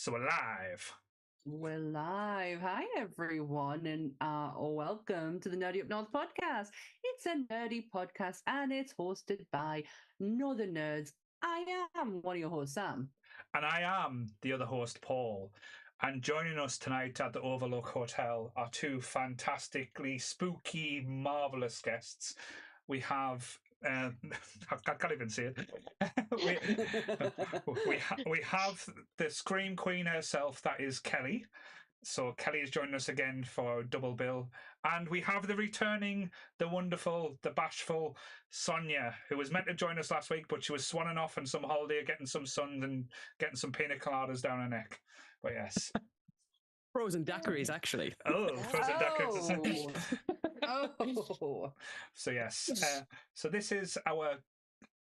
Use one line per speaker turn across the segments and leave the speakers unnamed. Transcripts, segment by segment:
So we're live.
We're live. Hi, everyone, and welcome to the Nerdy Up North podcast. It's a nerdy podcast, and it's hosted by Northern Nerds. I am one of your hosts, Sam.
And I am the other host, Paul. And joining us tonight at the Overlook Hotel are two fantastically spooky, marvellous guests. We have... I can't even see it. we have the Scream Queen herself, that is Kyliegh. So Kyliegh is joining us again for a double bill. And we have the returning, the wonderful, the bashful Sonia, who was meant to join us last week, but she was swanning off on some holiday, getting some sun and getting some pina coladas down her neck. But yes.
Frozen daiquiris, actually.
Oh, frozen daiquiris.
Oh.
So yes. So this is our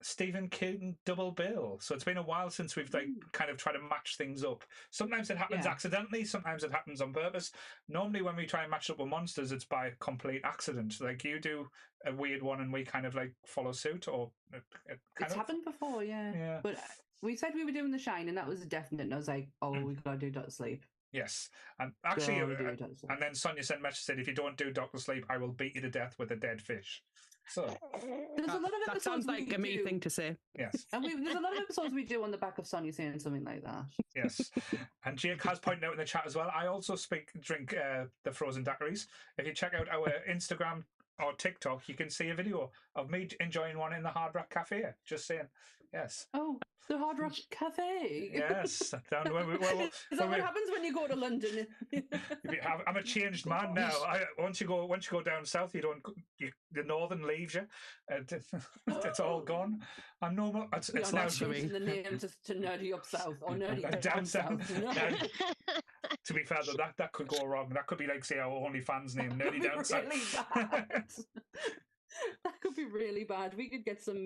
Stephen King double bill. So it's been a while since we've kind of tried to match things up. Sometimes it happens accidentally, sometimes it happens on purpose. Normally when we try and match up with monsters, it's by complete accident. Like you do a weird one and we kind of like follow suit, or
it's happened before, yeah. But we said we were doing The Shine, and that was a definite. And I was like, we gotta do Doctor Sleep.
Yes, and actually, and then Sonia sent a message, said, if you don't do Doctor Sleep, I will beat you to death with a dead fish. So
there's a lot of episodes.
That sounds like a me thing to say.
Yes,
and there's a lot of episodes we do on the back of Sonia saying something like that.
Yes, and Jake has pointed out in the chat as well. I also drink the frozen daiquiris. If you check out our Instagram or TikTok, you can see a video of me enjoying one in the Hard Rock Cafe. Just saying, yes.
Oh, the Hard Rock Cafe.
Yes.
Is that what happens when you go to London?
I'm a changed man now. Once you go down south, the northern leaves you. It's all gone. I'm normal. It's now
changing the name to Nerdy Up South or Nerdy Down South. No.
To be fair, though, that could go wrong. That could be like, say, our OnlyFans name, Nerdy Down South.
That could be really bad. We could get some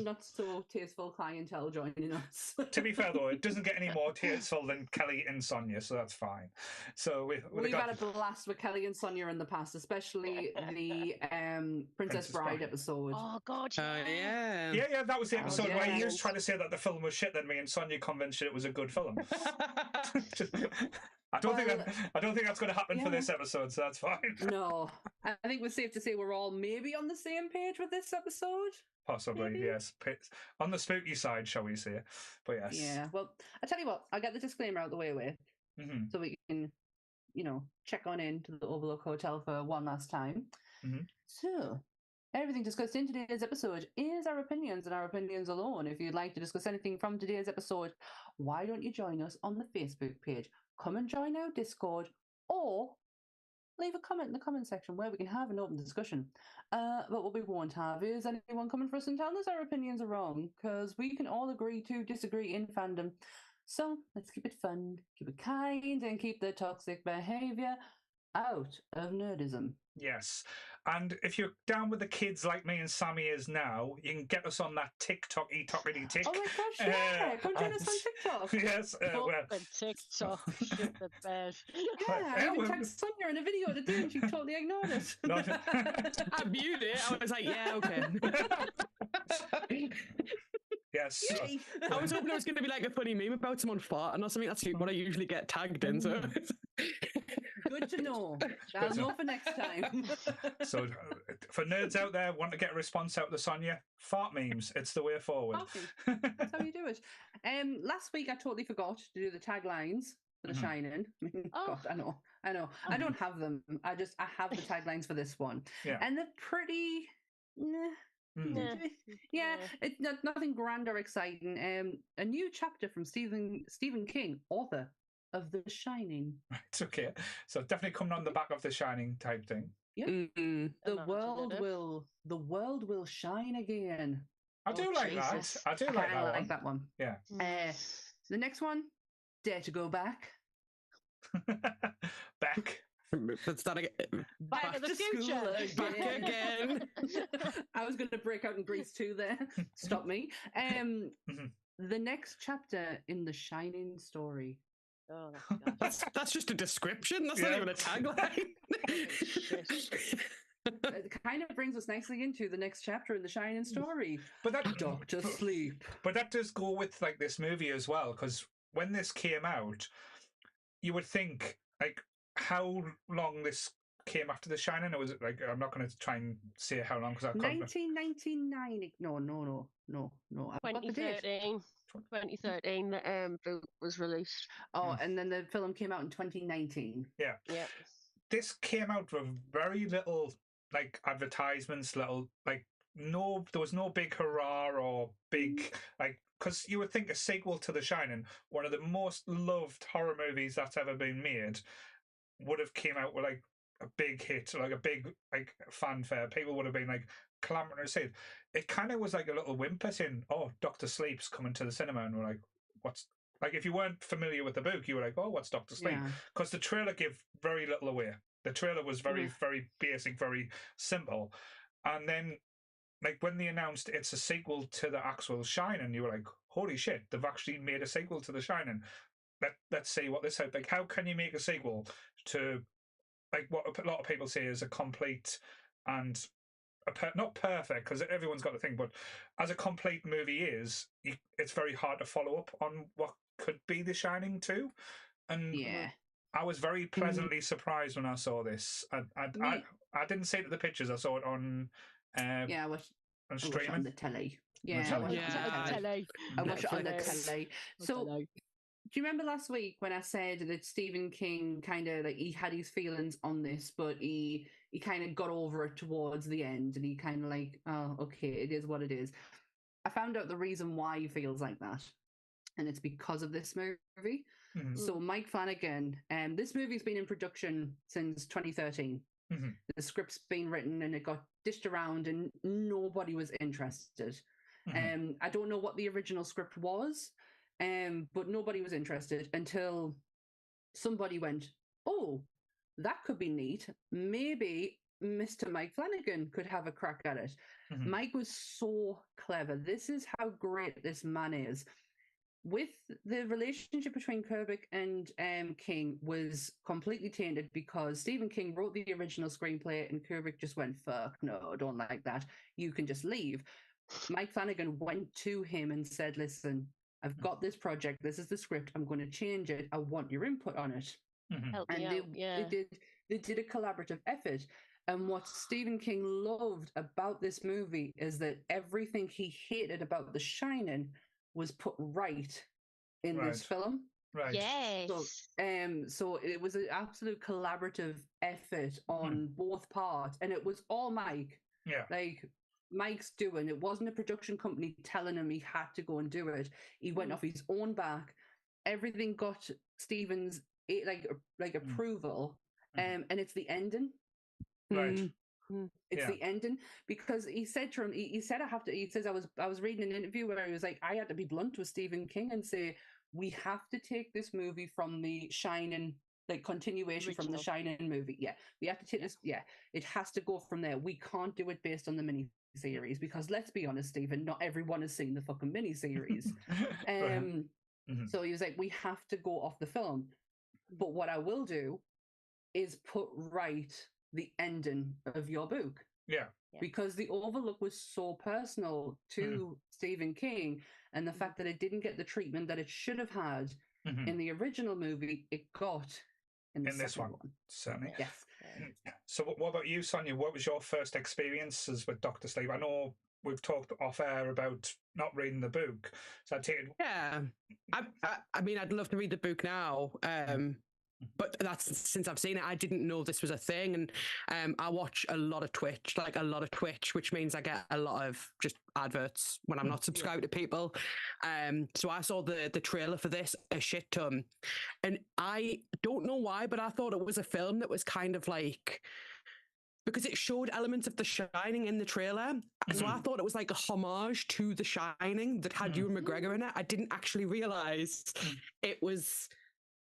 not so tasteful clientele joining us.
To be fair, though, it doesn't get any more tasteful than Kyliegh and Sonia, so that's fine. So we've
had a blast with Kyliegh and Sonia in the past, especially the Princess Bride episode.
Oh God,
yeah, that was the episode where you was trying to say that the film was shit, then me and Sonia convinced you it was a good film. I don't think that's going to happen for this episode, so that's fine.
No, I think we're safe to say we're all maybe on the same page with this episode.
Possibly, maybe. Yes. On the spooky side, shall we say? But yes.
Yeah. Well, I tell you what, I'll get the disclaimer out the way with, so we can, check on in to the Overlook Hotel for one last time.
Mm-hmm.
So, everything discussed in today's episode is our opinions and our opinions alone. If you'd like to discuss anything from today's episode, why don't you join us on the Facebook page? Come and join our Discord, or leave a comment in the comment section where we can have an open discussion. But what we won't have is anyone coming for us and telling us our opinions are wrong, because we can all agree to disagree in fandom. So let's keep it fun, keep it kind, and keep the toxic behaviour out of nerdism.
Yes. And if you're down with the kids like me and Sammy is now, you can get us on that TikTok-y tockity tick.
Oh my gosh, yeah. Come join us on TikTok.
Yes.
TikTok. Shit the bed.
Yeah, I even tagged Sonia in a video today and she totally ignored it.
I viewed it. I was like, yeah, okay.
Yes.
I was hoping it was going to be like a funny meme about someone farting or something. That's what I usually get tagged in. So.
Good to know. I'll know for next time.
So, for nerds out there, want to get a response out to Sonia? Fart memes. It's the way forward.
That's how you do it. Last week, I totally forgot to do the taglines for The Shining. God, I know. I don't have them. I have the taglines for this one.
Yeah.
And they're pretty... Yeah, it's nothing grand or exciting. A new chapter from Stephen King, author of The Shining.
Right, okay. So definitely coming on the back of The Shining type thing.
Yeah. The world will shine again.
I do like that. I do like
that one.
Yeah.
The next one, Dare to Go Back.
Back.
Let's start again.
Back to the future.
Back again.
I was going to break out in Grease too there. Stop me. The next chapter in The Shining story.
Oh,
that's just a description. That's not even a tagline.
It kind of brings us nicely into the next chapter in The Shining story.
But that
Doctor Sleep.
But that does go with like this movie as well, because when this came out, you would think like how long this came after The Shining. Or was it like, I'm not going to try and say how long because I've got
1999. No. I've got the date.
2013, the book was released.
Oh, and then the film came out in 2019.
Yeah. This came out with very little like advertisements, there was no big hurrah or big like, because you would think a sequel to The Shining, one of the most loved horror movies that's ever been made, would have came out with like a big hit, like a big like fanfare. People would have been like clamoring to see it. It kind of was like a little whimper saying, "Oh, Doctor Sleep's coming to the cinema," and we're like, "What's?" Like if you weren't familiar with the book, you were like, "Oh, what's Doctor Sleep?" Because the trailer gave very little away. The trailer was very basic, very simple, and then like when they announced it's a sequel to the actual Shining, you were like, "Holy shit! They've actually made a sequel to the Shining." Let's see what this is like. How can you make a sequel to like what a lot of people say is a complete and not perfect, because everyone's got to think, but as a complete movie is, it's very hard to follow up on what could be The Shining 2. And I was very pleasantly surprised when I saw this. I didn't see it at the pictures. I saw it on on streaming.
On the telly.
I watched it on the telly.
So do you remember last week when I said that Stephen King kind of like he had his feelings on this, but he kind of got over it towards the end, and he kind of like, oh, okay, it is what it is. I found out the reason why he feels like that, and it's because of this movie. So Mike Flanagan, this movie's been in production since 2013. The script's been written and it got dished around and nobody was interested. I don't know what the original script was, but nobody was interested until somebody went, oh, that could be neat. Maybe Mr. Mike Flanagan could have a crack at it. Mike was so clever. This is how great this man is. With the relationship between Kubrick and King was completely tainted because Stephen King wrote the original screenplay and Kubrick just went, fuck, no, don't like that. You can just leave. Mike Flanagan went to him and said, listen, I've got this project. This is the script. I'm going to change it. I want your input on it.
Help
and
me out,
they did a collaborative effort. And what Stephen King loved about this movie is that everything he hated about The Shining was put right in this film.
Right.
Yes.
So it was an absolute collaborative effort on both parts, and it was all Mike.
Yeah.
Like Mike's doing. It wasn't a production company telling him he had to go and do it. He went off his own back. Everything got Stephen's approval, and it's the ending.
Right.
It's the ending, because he said to him, he said he says I was reading an interview where he was like, I had to be blunt with Stephen King and say, we have to take this movie from the Shining, like continuation from the Shining movie. Yeah. We have to take this. Yeah. It has to go from there. We can't do it based on the mini series, because let's be honest, Stephen, not everyone has seen the fucking mini series. So he was like, we have to go off the film. But what I will do is put right the ending of your book.
Yeah.
Because The Overlook was so personal to Stephen King, and the fact that it didn't get the treatment that it should have had in the original movie, it got in this one.
Certainly.
Yes.
So what about you, Sonia? What was your first experiences with Dr. Sleep? I know we've talked off air about not reading the book. So I take it...
Yeah. I mean, I'd love to read the book now. But that's since I've seen it, I didn't know this was a thing. And I watch a lot of Twitch, which means I get a lot of just adverts when I'm not subscribed to people. So I saw the trailer for this a shit ton. And I don't know why, but I thought it was a film that was kind of like, because it showed elements of The Shining in the trailer. So I thought it was like a homage to The Shining that had Ewan McGregor in it. I didn't actually realize it was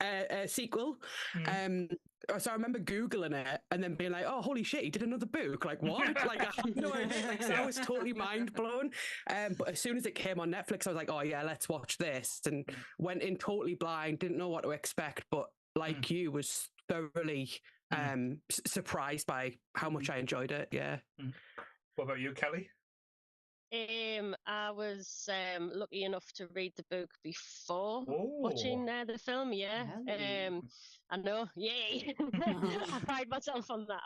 a sequel. So I remember Googling it and then being like, oh, holy shit, he did another book. Like, what? Like, I had no idea. Like, so I was totally mind blown. But as soon as it came on Netflix, I was like, oh, yeah, let's watch this. And went in totally blind, didn't know what to expect. But like you, was thoroughly surprised by how much I enjoyed it. Yeah.
What about you, Kelly?
I was lucky enough to read the book before
Oh,
watching the film. Yeah,
Really?
I know. Yay! I pride myself on that.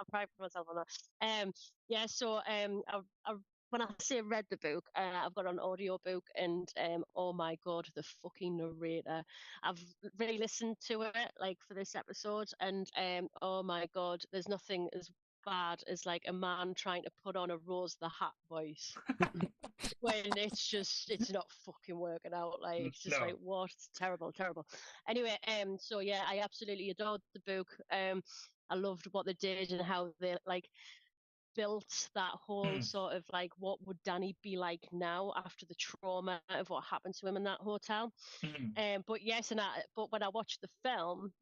Yeah. So when I say read the book, I've got an audio book, and oh my god, the fucking narrator! I've re-listened to it like for this episode, and oh my god, there's nothing as bad as like a man trying to put on a Rose the Hat voice when it's not fucking working out. Like it's just
No.
like what? It's terrible. Anyway, so yeah, I absolutely adored the book. I loved what they did and how they like built that whole sort of like what would Danny be like now after the trauma of what happened to him in that hotel. But yes, but when I watched the film,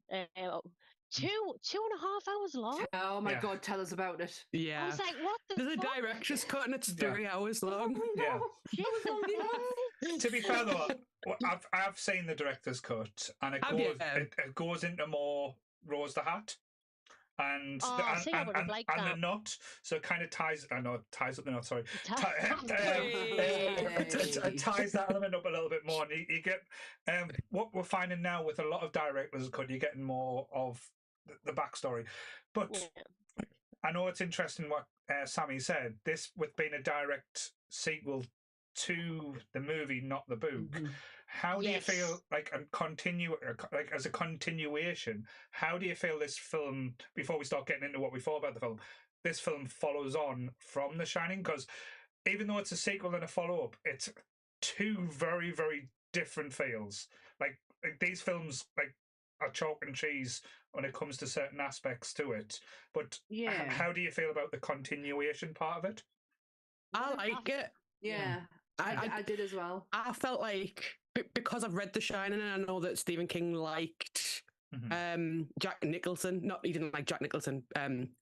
2.5 hours long.
Oh my
Yeah.
god, tell us about it.
Yeah.
I was like, what the
There's a
fuck?
director's cut and it's
Yeah.
3 hours long.
Yeah.
Jesus.
To be fair though, I've seen the director's cut, and it
Have
goes
you?
it goes into more Rose the Hat. And
Oh, I think I would have liked
and
that.
the knot, so it kind of ties. I know it ties up the knot. Sorry, it ties that element up a little bit more, and you get what we're finding now with a lot of directors' cut. You're getting more of the backstory, but
Yeah.
I know it's interesting what Sammy said. This with being a direct sequel to the movie, not the book. How do you feel like as a continuation? How do you feel this film? Before we start getting into what we thought about the film, this film follows on from The Shining, because even though it's a sequel and a follow up, it's two very, very different feels. Like these films, like are chalk and cheese when it comes to certain aspects to it. But
Yeah.
how do you feel about the continuation part of it?
I like it.
Yeah. I did as well.
I felt like because I've read The Shining and I know that Stephen King liked Jack Nicholson. He didn't like Jack Nicholson.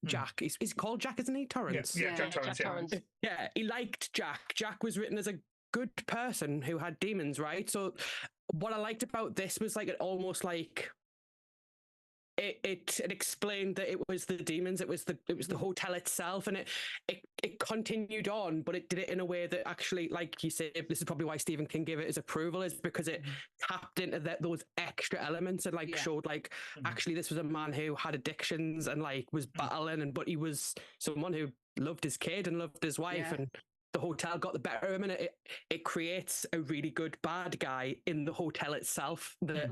Jack. He's called Jack, isn't he? Torrance.
Yeah, Jack Torrance.
Torrance.
Yeah, he liked Jack. Jack was written as a good person who had demons, right? So what I liked about this was like it almost like it explained that it was the demons, it was the hotel itself, and it continued on, but it did it in a way that actually, like you said, this is probably why Stephen King gave it his approval, is because it tapped into those extra elements and showed actually this was a man who had addictions and was battling, but he was someone who loved his kid and loved his wife, and the hotel got the better of him, and it creates a really good bad guy in the hotel itself that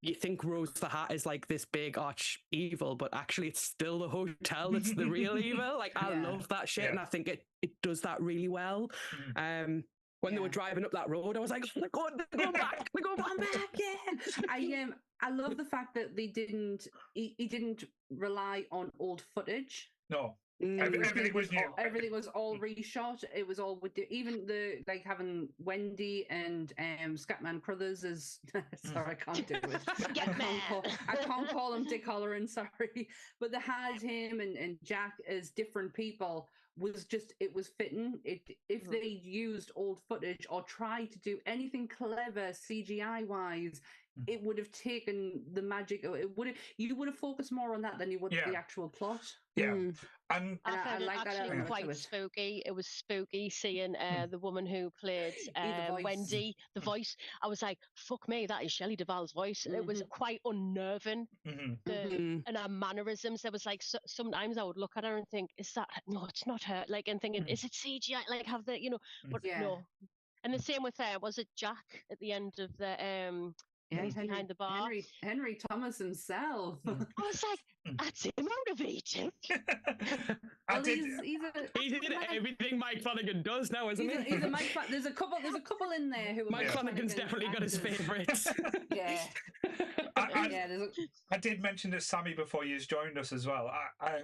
you think Rose the Hat is like this big arch evil, but actually it's still the hotel that's the real evil. I love that shit, and I think it does that really well. When they were driving up that road, I was like, they're going back,
yeah. I love the fact that he didn't rely on old footage.
No. Everything was new.
Everything was all reshot. It was all with even the having Wendy and Scatman Crothers as sorry, I can't do it. I can't call him Dick Halloran, sorry. But they had him and Jack as different people it was fitting. If they used old footage or tried to do anything clever CGI wise, it would have taken the magic. You would have focused more on that than you would the actual plot.
Yeah.
And
I found it
like
actually quite spooky. It was spooky seeing the woman who played Wendy, the voice. I was like, fuck me, that is Shelley Duvall's voice. It was quite unnerving. And her mannerisms, there was sometimes I would look at her and think, is that, no, it's not her. And thinking, is it CGI? Have the, but no. And the same with was it Jack at the end of the behind the bar?
Henry Thomas himself.
I was like, that's him motivated.
He's in everything Mike Flanagan does now, isn't he?
There's a couple in there who
Mike Flanagan's definitely got his favourites.
Yeah.
I did mention to Sammy before you joined us as well.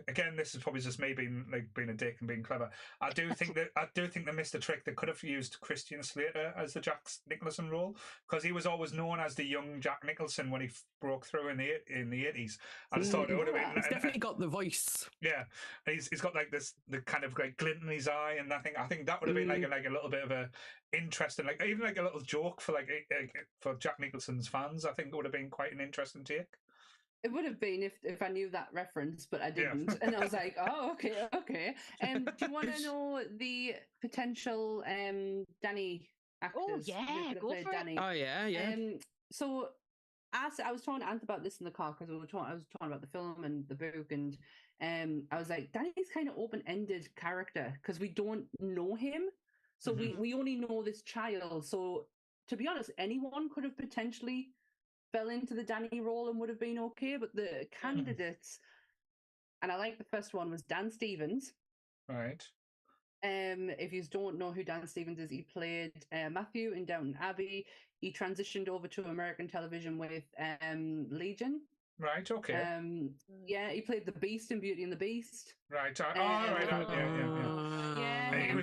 Again, this is probably just me being a dick and being clever. I do think they missed a trick. They could have used Christian Slater as the Jack Nicholson role, because he was always known as the young Jack Nicholson when he broke through in the 80s. I just thought it would have been.
He's definitely got the voice.
Yeah, he's got the kind of glint in his eye, and I think that would have been like a little bit of a interesting, even a little joke for for Jack Nicholson's fans. I think it would have been quite an interesting take.
It would have been if I knew that reference, but I didn't. And I was like, oh, okay. Do you want to know the potential Danny actors?
Oh, yeah, go for
Danny?
it.
Oh, yeah.
So I was talking to Ant about this in the car because I was talking about the film and the book, and I was like, Danny's kind of open-ended character because we don't know him. So we only know this child. So to be honest, anyone could have potentially fell into the Danny role and would have been okay, but the candidates, and I like the first one, was Dan Stevens.
Right.
If you don't know who Dan Stevens is, he played Matthew in Downton Abbey. He transitioned over to American television with Legion.
Right. Okay.
Yeah, he played the Beast in Beauty and the Beast.
Right.
Yeah.
He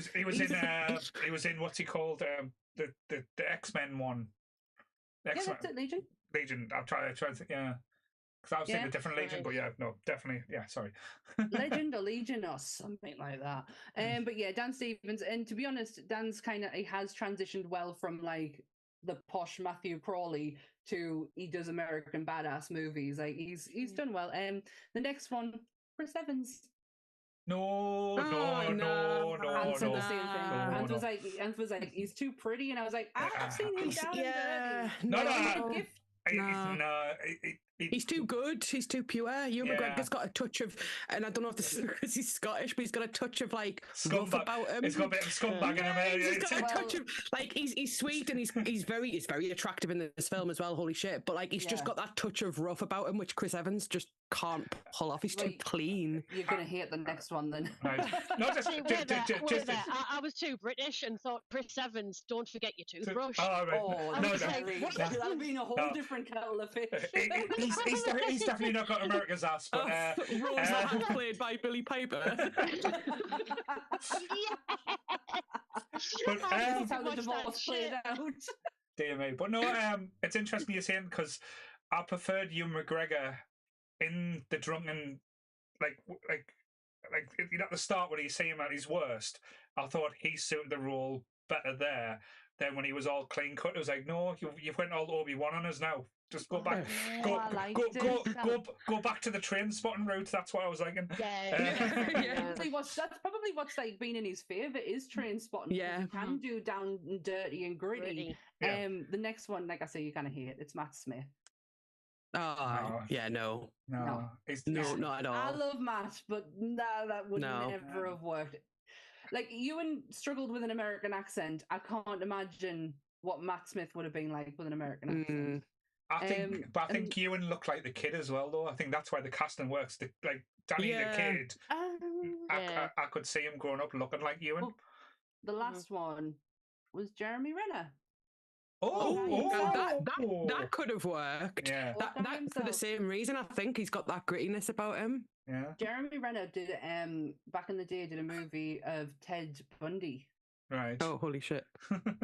was in what's he called? The X-Men one.
X-Men. Yeah, that's it, Legion.
Legion. I'm trying to think. Yeah. Because I was thinking a different Legion, but no, definitely. Yeah, sorry.
Legend or Legion or something like that. But yeah, Dan Stevens. And to be honest, Dan's he has transitioned well from like the posh Matthew Crawley to he does American badass movies. Like he's done well. The next one, Chris Evans.
No.
Ant said the same thing. Ant was like, he's too pretty, and I was like, I've seen him down and dirty.
He's too good. He's too pure. Ewan McGregor's got a touch of, and I don't know if this is because he's Scottish, but he's got a touch of like rough about him.
He's got a bit of scumbag in him.
He's got a touch of like he's sweet and he's very attractive in this film as well. Holy shit! But like he's just got that touch of rough about him, which Chris Evans just can't pull off. He's too clean.
You're gonna hate the next one then.
Right. No,
I was too British and thought Chris Evans. Don't forget your toothbrush.
That'd been a whole different kettle of fish.
He's definitely not got America's ass, but
Rose played by Billy Piper.
But
that's how the divorce played out.
Dear me, but no, it's interesting you're saying because I preferred Ewan McGregor in the drunken, like you know, at the start when you see him at his worst. I thought he suited the role better there than when he was all clean cut. It was like, no, you've went all Obi-Wan on us now. Just go back, go back to the train spotting route. That's what I was thinking.
That's probably what's like been in his favour is train spotting.
Yeah,
he can do down and dirty and gritty. The next one, like I say, you kind of hate. It's Matt Smith.
No,
not
at all.
I love Matt, but that would never have worked. Like Ewan struggled with an American accent. I can't imagine what Matt Smith would have been like with an American accent.
I think Ewan looked like the kid as well, though. I think that's why the casting works. Like Danny the kid, I could see him growing up looking like Ewan.
Well, the last one was Jeremy Renner.
That could have worked.
Yeah,
that for the same reason. I think he's got that grittiness about him.
Yeah,
Jeremy Renner did back in the day did a movie of Ted Bundy.
Right.
Oh, holy shit.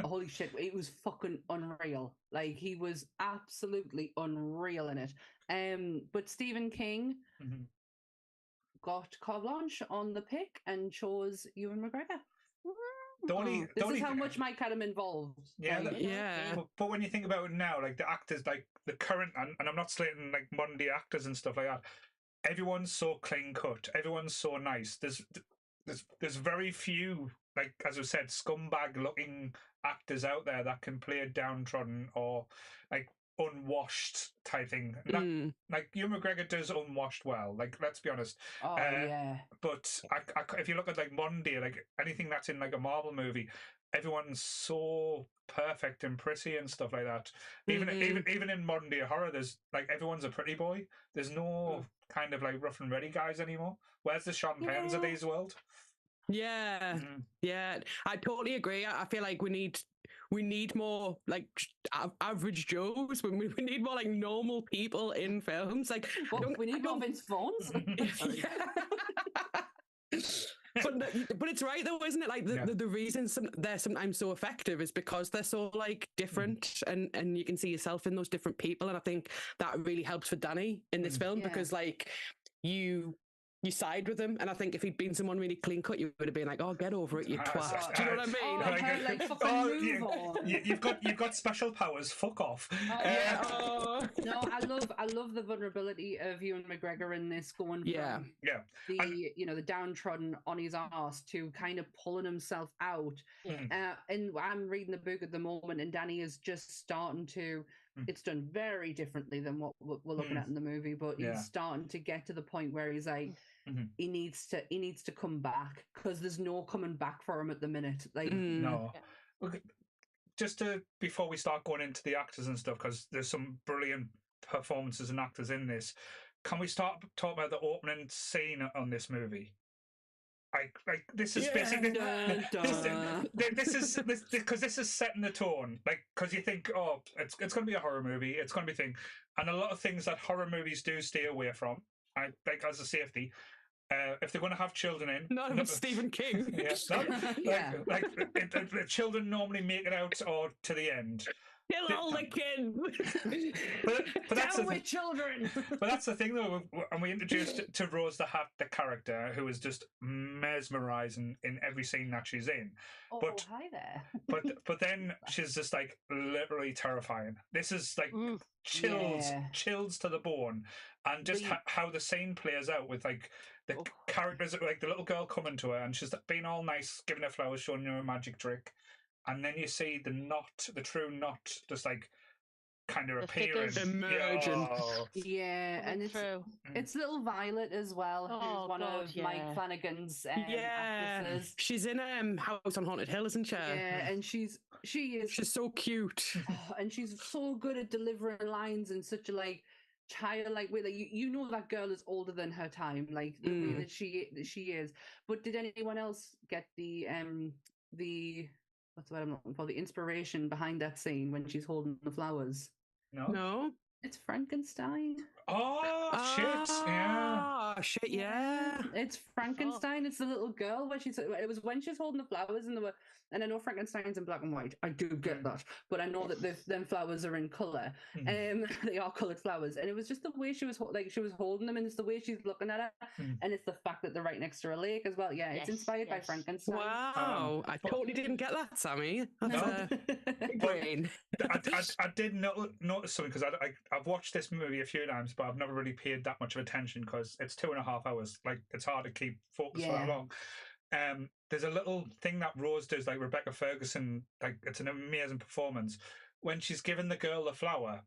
Holy shit. It was fucking unreal. Like, he was absolutely unreal in it. But Stephen King got carte blanche on the pick and chose Ewan McGregor. This is how much Mike had him involved.
But when you think about it now, like the actors, like the current, and I'm not slating like modern day actors and stuff like that, everyone's so clean cut. Everyone's so nice. There's very few, like as I said, scumbag looking actors out there that can play a downtrodden or like unwashed type thing. Like Ewan McGregor does unwashed well. Like, let's be honest. But if you look at like modern day, like anything that's in like a Marvel movie, everyone's so perfect and pretty and stuff like that. Even in modern day horror, there's like everyone's a pretty boy. There's no kind of like rough and ready guys anymore. Where's the Sean Penns of these world?
Yeah, I totally agree. I feel like we need more like average Joes. We need more like normal people in films. Like
we need more Vince Vaughns.
But it's right though, isn't it? Like the reason they're sometimes so effective is because they're so like different, and you can see yourself in those different people. And I think that really helps for Danny in this film because like you you side with him. And I think if he'd been someone really clean cut, you would have been like, "Oh, get over it, you twat." Do you know what I mean?
Oh, her, like, fucking move on.
You've got special powers. Fuck off.
No, I love the vulnerability of Ewan McGregor in this, going from the downtrodden on his arse to kind of pulling himself out. And I'm reading the book at the moment, and Danny is just starting to. It's done very differently than what we're looking at in the movie, but he's starting to get to the point where he's like, he needs to come back, because there's no coming back for him at the minute. Like,
no. Just before we start going into the actors and stuff, because there's some brilliant performances and actors in this, can we start talking about the opening scene on this movie? Like this is basically this is because this is setting the tone. Like, because you think, oh, it's going to be a horror movie, it's going to be thing, and a lot of things that horror movies do stay away from. Like, as a safety, if they're going to have children in,
not even Stephen King.
The children normally make it out or to the end.
Kill all the kids.
but that's
down with children.
But that's the thing, though, and we introduced to Rose the Hat, the character who is just mesmerizing in every scene that she's in.
Oh,
but
hi there.
but then she's just like literally terrifying. This is like chills to the bone, and just how the scene plays out with like the characters, like the little girl coming to her, and she's being all nice, giving her flowers, showing her a magic trick. And then you see the true knot, just like kind of appearing,
emerging.
And it's little Violet as well, who's one of Mike Flanagan's actresses.
She's in House on Haunted Hill, isn't she?
Yeah, and she's
so cute,
and she's so good at delivering lines in such a like childlike way. Like, you know that girl is older than her time, like the way that she is. But did anyone else get the what's what I'm looking for? The inspiration behind that scene when she's holding the flowers.
No.
It's Frankenstein.
Oh, shit! Yeah.
It's Frankenstein. It's the little girl where it was when she's holding the flowers, and I know Frankenstein's in black and white. I do get that, but I know that them flowers are in color. They are colored flowers, and it was just the way she was holding them, and it's the way she's looking at it, and it's the fact that they're right next to a lake as well. Yeah, it's inspired by Frankenstein.
Wow, I totally didn't get that, Sammy. That's brain.
I did notice something, because I've watched this movie a few times, but I've never really paid that much of attention because it's 2.5 hours. Like, it's hard to keep focused for that long. There's a little thing that Rose does, like Rebecca Ferguson, like, it's an amazing performance. When she's giving the girl the flower,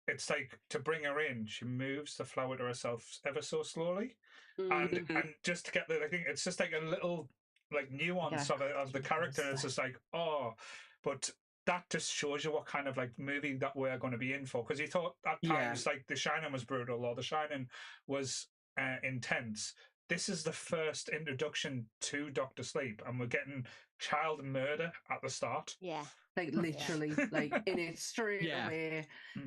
it's like, to bring her in, she moves the flower to herself ever so slowly, and just to get I think it's just like a little like nuance of the character. And it's just like, but that just shows you what kind of like movie that we're going to be in for. Because you thought at times like The Shining was brutal, or The Shining was intense. This is the first introduction to Dr. Sleep, and we're getting child murder at the start.
Yeah.
Like, literally, like, in it straight away.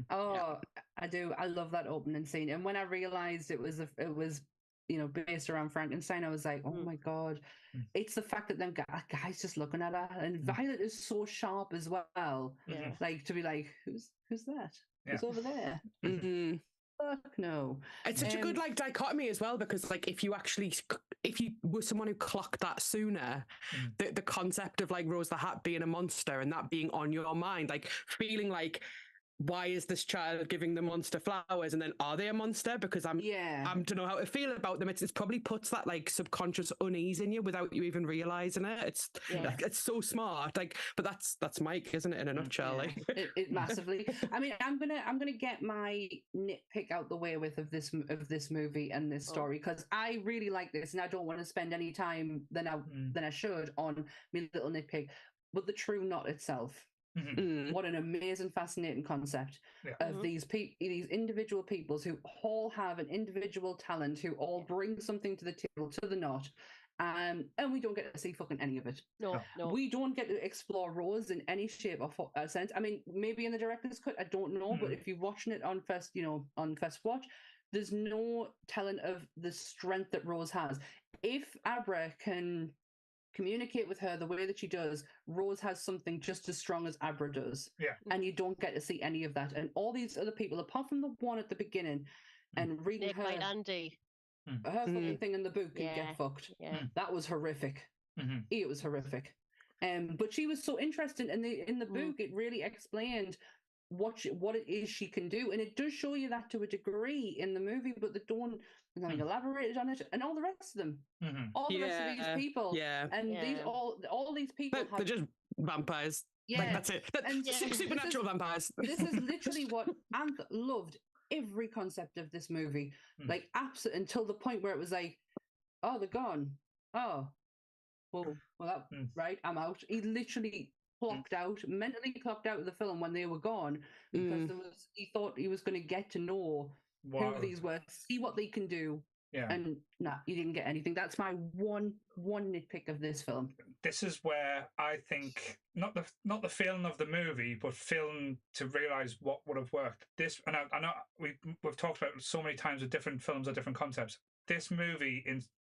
I love that opening scene. And when I realized it was based around Frankenstein, I was like, oh my God. It's the fact that them guys just looking at her, and Violet is so sharp as well. Like, to be like, who's that? Who's over there? Fuck no.
It's such a good like dichotomy as well, because like if you were someone who clocked that sooner, the concept of like Rose the Hat being a monster and that being on your mind, like feeling like, why is this child giving the monster flowers, and then are they a monster? Because I don't know how to feel about them. It's probably puts that like subconscious unease in you without you even realizing it. It's like, it's so smart. Like, but that's Mike, isn't it, in a nutshell? Like,
it massively. I mean, I'm gonna get my nitpick out the way of this movie and this story, because I really like this, and I don't want to spend any time than I should on my little nitpick. But the true knot itself. What an amazing, fascinating concept of these individual peoples who all have an individual talent, who all bring something to the table, to the knot, and we don't get to see fucking any of it.
No.
We don't get to explore Rose in any shape or sense. I mean, maybe in the director's cut, I don't know, but if you're watching it on first watch, there's no telling of the strength that Rose has. If Abra can communicate with her the way that she does, Rose has something just as strong as Abra does. And you don't get to see any of that. And all these other people, apart from the one at the beginning, and reading
Snakebite
her...
Andi.
her fucking thing in the book can
Yeah.
get fucked.
Yeah.
That was horrific.
Mhm.
It was horrific. But she was so interesting in the book. It really explained what it is she can do, and it does show you that to a degree in the movie, but they don't elaborate on it, and all the rest of them, all the rest of these people, and these all these people
they're just vampires. Like, that's it. Supernatural vampires.
This is literally what Anth loved. Every concept of this movie, like absolute, until the point where it was like, oh, they're gone. Oh, well, that right. I'm out. He literally mentally clocked out of the film when they were gone, because he thought he was going to get to know who these were, see what they can do. Yeah. And he didn't get anything. That's my one nitpick of this film.
This is where I think not the feeling of the movie, but feeling to realise what would have worked. This, and I know we've talked about it so many times with different films or different concepts. This movie,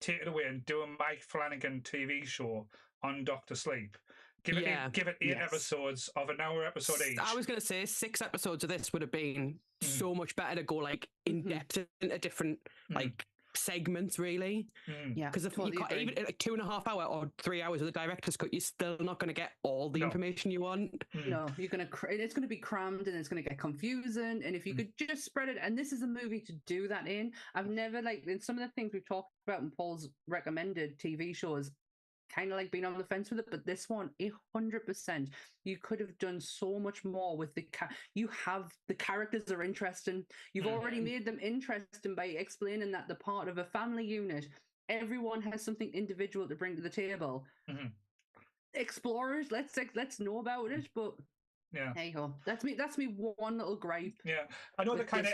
take it away and do a Mike Flanagan TV show on Dr. Sleep. Give it 8 episodes of an hour episode each.
I was going to say 6 episodes of this would have been so much better to go like in depth into different like segments, really.
Yeah,
because if you got even like 2.5 hour or 3 hours of the director's cut, you're still not going to get all the information you want.
No, you're gonna it's going to be crammed and it's going to get confusing. And if you could just spread it, and this is a movie to do that in. I've never in some of the things we've talked about in Paul's recommended TV shows, kind of like being on the fence with it, but this one 100%, you could have done so much more with the characters are interesting. You've already made them interesting by explaining that they're part of a family unit. Everyone has something individual to bring to the table. Explore it. Let's know about it. But hey ho, that's me one little gripe.
Yeah, I know they kind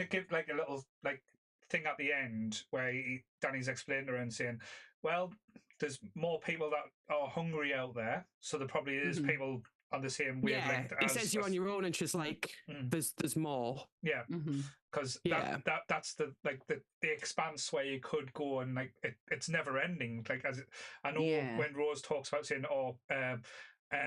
of give like a little like thing at the end where Danny's explaining to her and saying, well, there's more people that are hungry out there, so there probably is people on the same wavelength.
He says you're on your own, and she's like, "There's more."
Yeah, because that's the expanse where you could go, and like it's never ending. Like I know when Rose talks about saying,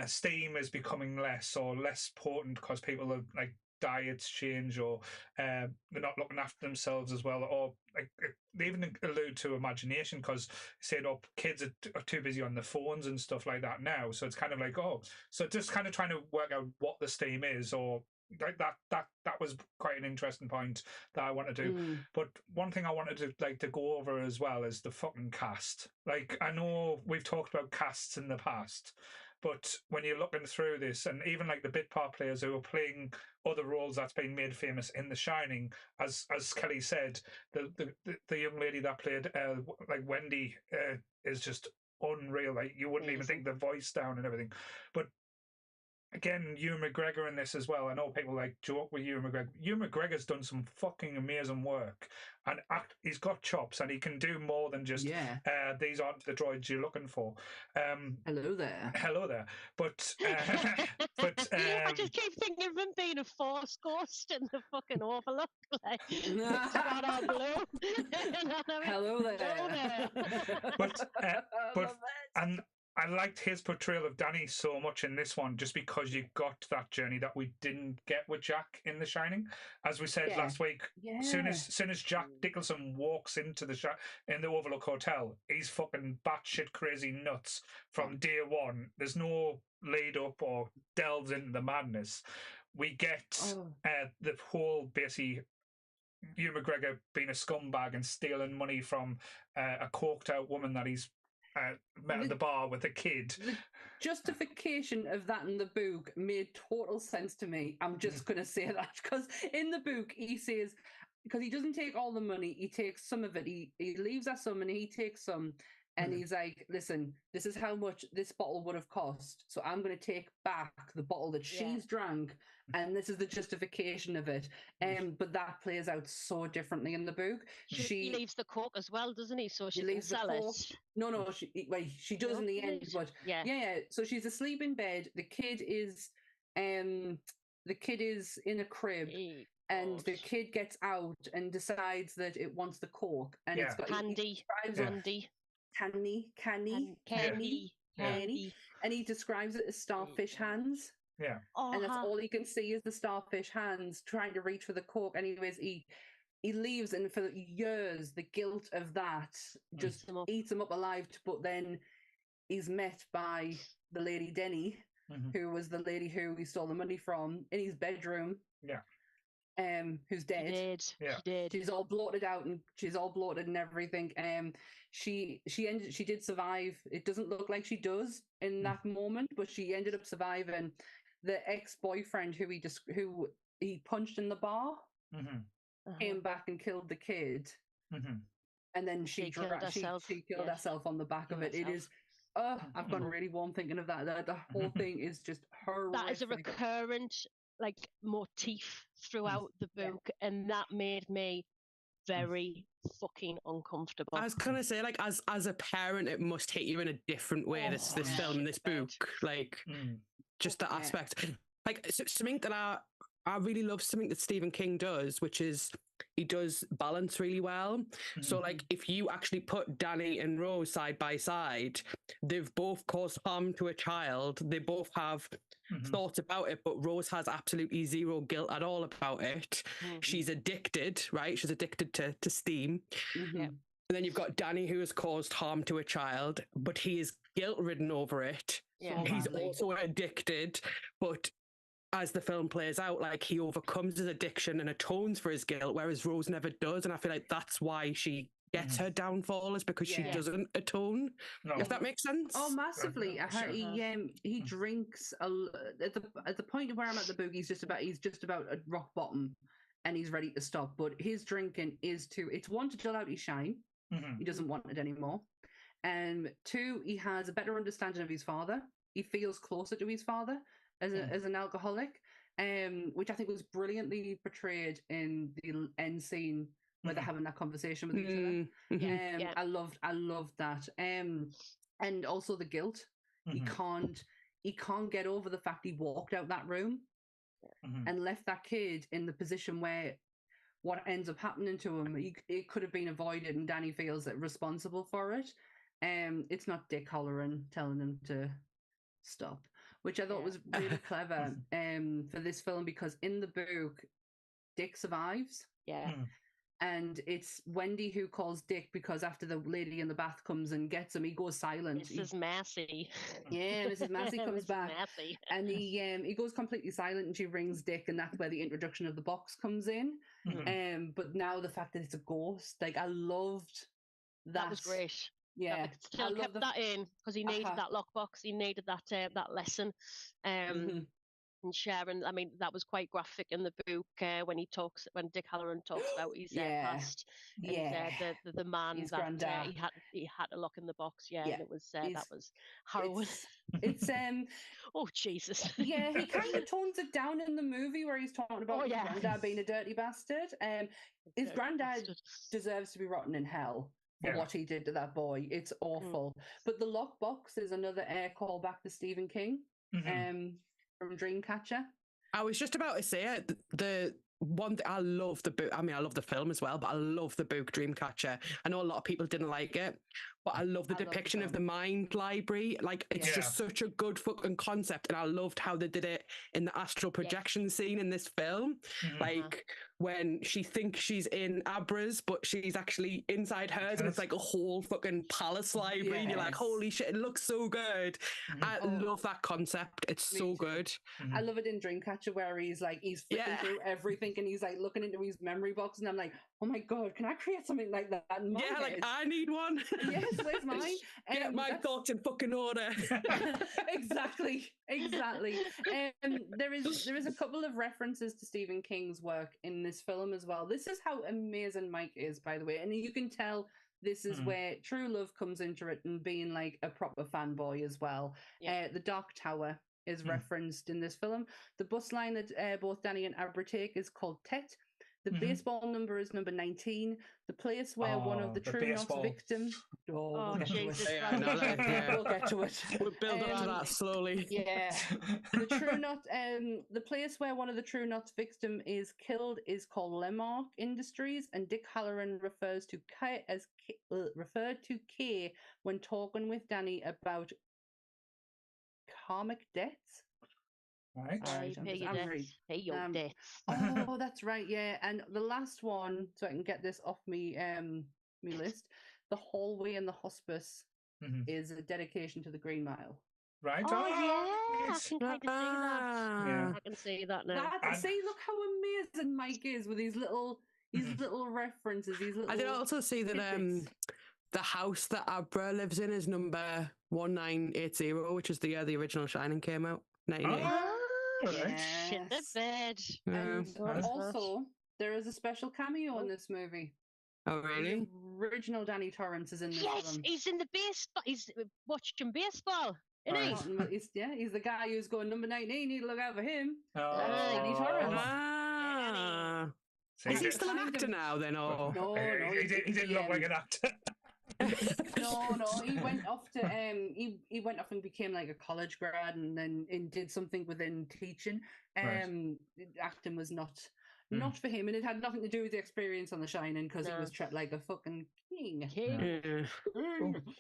steam is becoming less or less potent because people are like diets change, or they're not looking after themselves as well, or like they even allude to imagination, because said kids are too busy on their phones and stuff like that now, so it's kind of like so just kind of trying to work out what the steam is, or like that was quite an interesting point that I wanted to but one thing I wanted to go over as well is the fucking cast. Like, I know we've talked about casts in the past, but when you're looking through this, and even like the bit part players who are playing other roles that's been made famous in The Shining, as Kelly said, the young lady that played like Wendy is just unreal. Like, you wouldn't even think the voice down and everything. But again, Ewan McGregor in this as well. I know people like joke with Ewan McGregor. Ewan McGregor's done some fucking amazing work, and he's got chops, and he can do more than just these aren't the droids you're looking for.
Hello there.
But
I just keep thinking of him being a Force ghost in the fucking Overlook, like red or blue.
Hello there.
but and I liked his portrayal of Danny so much in this one, just because you got that journey that we didn't get with Jack in The Shining. As we said last week, soon as Jack Nicholson walks into the Overlook Hotel, he's fucking batshit crazy nuts from day one. There's no lead up or delves into the madness. We get the whole basically Ewan McGregor being a scumbag and stealing money from a coked out woman that he's met at the bar with a kid.
The justification of that in the book made total sense to me. I'm just going to say that, because in the book he says, because he doesn't take all the money, he takes some of it. He leaves us some and he takes some, and he's like, listen, this is how much this bottle would have cost, so I'm going to take back the bottle that she's drank, and this is the justification of it. But that plays out so differently in the book.
He leaves the coke as well, doesn't he? So she can sell it.
No, she does in the end. But so she's asleep in bed. The kid is in a crib. And the kid gets out and decides that it wants the coke, and it's got
candy.
And he describes it as starfish hands.
Yeah.
And that's all he can see is the starfish hands trying to reach for the coke. Anyways, he leaves, and for years, the guilt of that just eats him up alive. But then he's met by the lady Denny, who was the lady who he stole the money from, in his bedroom.
Yeah.
Who's dead.
She did.
She's all bloated out, and she's all bloated and everything. She did survive. It doesn't look like she does in that moment, but she ended up surviving. The ex-boyfriend who he punched in the bar came back and killed the kid, and then she killed herself on the back of it. It is. I've gone really warm thinking of that. The whole thing is just horrific.
That is a recurrent motif throughout the book, and that made me very fucking uncomfortable.
I was gonna say, as a parent, it must hit you in a different way. This film and this book, just that aspect. Something that I really love, something that Stephen King does, which is he does balance really well. So if you actually put Danny and Rose side by side, they've both caused harm to a child. They both have thoughts about it, but Rose has absolutely zero guilt at all about it. She's addicted, right? She's addicted to steam. And then you've got Danny, who has caused harm to a child, but he is guilt-ridden over it. He's also addicted, but as the film plays out, he overcomes his addiction and atones for his guilt, whereas Rose never does. And I feel like that's why she gets her downfall, is because she doesn't atone. If that makes sense.
Oh, massively. He drinks at the point where I'm at the book. He's just about at rock bottom, and he's ready to stop. But his drinking is it's one, to dull out his shine. He doesn't want it anymore. And two, he has a better understanding of his father. He feels closer to his father as an alcoholic, which I think was brilliantly portrayed in the end scene where they're having that conversation with each other. I loved that. And also the guilt. He can't get over the fact he walked out that room and left that kid in the position where what ends up happening to him, it could have been avoided, and Danny feels responsible for it. It's not Dick Halloran telling him to stop, which I thought was really clever for this film, because in the book, Dick survives. And it's Wendy who calls Dick, because after the lady in the bath comes and gets him, he goes silent.
Mrs. Massey.
Yeah, Mrs. Massey comes back. And he goes completely silent, and she rings Dick, and that's where the introduction of the box comes in. But now the fact that it's a ghost, I loved that.
That was great.
Yeah,
still kept that in, because he needed that lockbox. He needed that lesson. And sharing, I mean, that was quite graphic in the book when Dick Halloran talks about his past. And, the man his that he had to lock in the box. And it was that was harrowing.
It's
oh Jesus.
He kind of tones it down in the movie where he's talking about his granddad being a dirty bastard. His granddad deserves to be rotten in hell for what he did to that boy. It's awful. But the lockbox is another call back to Stephen King. From Dreamcatcher.
I was just about to say it. The one thing, I love the book. I mean, I love the film as well, but I love the book Dreamcatcher. I know a lot of people didn't like it, but I love the depiction of the mind library. It's just such a good fucking concept, and I loved how they did it in the astral projection scene in this film. When she thinks she's in Abra's, but she's actually inside hers, and it's a whole fucking palace library, and you're like, holy shit, it looks so good. I love that concept. It's so good.
I love it in Dreamcatcher, where he's flipping through everything, and he's looking into his memory box, and I'm like, oh my god, can I create something like that in my head?
I need one.
Yes, where's mine?
Get my thoughts in fucking order.
Exactly. There is a couple of references to Stephen King's work in this film as well. This is how amazing Mike is, by the way, and you can tell this is where true love comes into it, and being a proper fanboy as well. The Dark Tower is referenced in this film. The bus line that both Danny and Abra take is called Tet. The baseball number is number 19. The place where one of the True Knots victims...
Oh, Jesus.
We'll get to it.
We'll build up to that slowly.
Yeah. The True Knot... the place where one of the True Knots victim is killed is called Lemark Industries, and Dick Halloran referred to Kay when talking with Danny about karmic debts.
Right.
All right,
Pay your
I'm
debts.
ready.
Pay your debts.
Oh, that's right, yeah. And the last one, so I can get this off me me list. The hallway in the hospice
Mhm.
is a dedication to the Green Mile.
Right.
Oh, yeah, I
yes.
can kind of see that.
Yeah.
I can see that now.
And-
See, look how amazing Mike is with these little references, these little.
I did also see that
tidbits.
the house that Abra lives in is number 1980, which is the year the original Shining came out. 1980.
Right.
Shit the
Yes.
bed.
And
Nice.
also, there is a special cameo in this movie.
Oh, really?
The original Danny Torrance is in this
Yes,
film.
he's in the baseball. He's watching baseball. Isn't he?
Right.
He's the guy who's going number 19. Need to look out for him.
Oh.
Torrance.
Ah.
So
Is
he
he
did-
still an actor now then? Or
No,
he didn't look like an actor.
No, he went off to he went off and became like a college grad and then did something within teaching.
Right.
Acting was not for him, and it had nothing to do with the experience on The Shining because he was treated like a fucking king.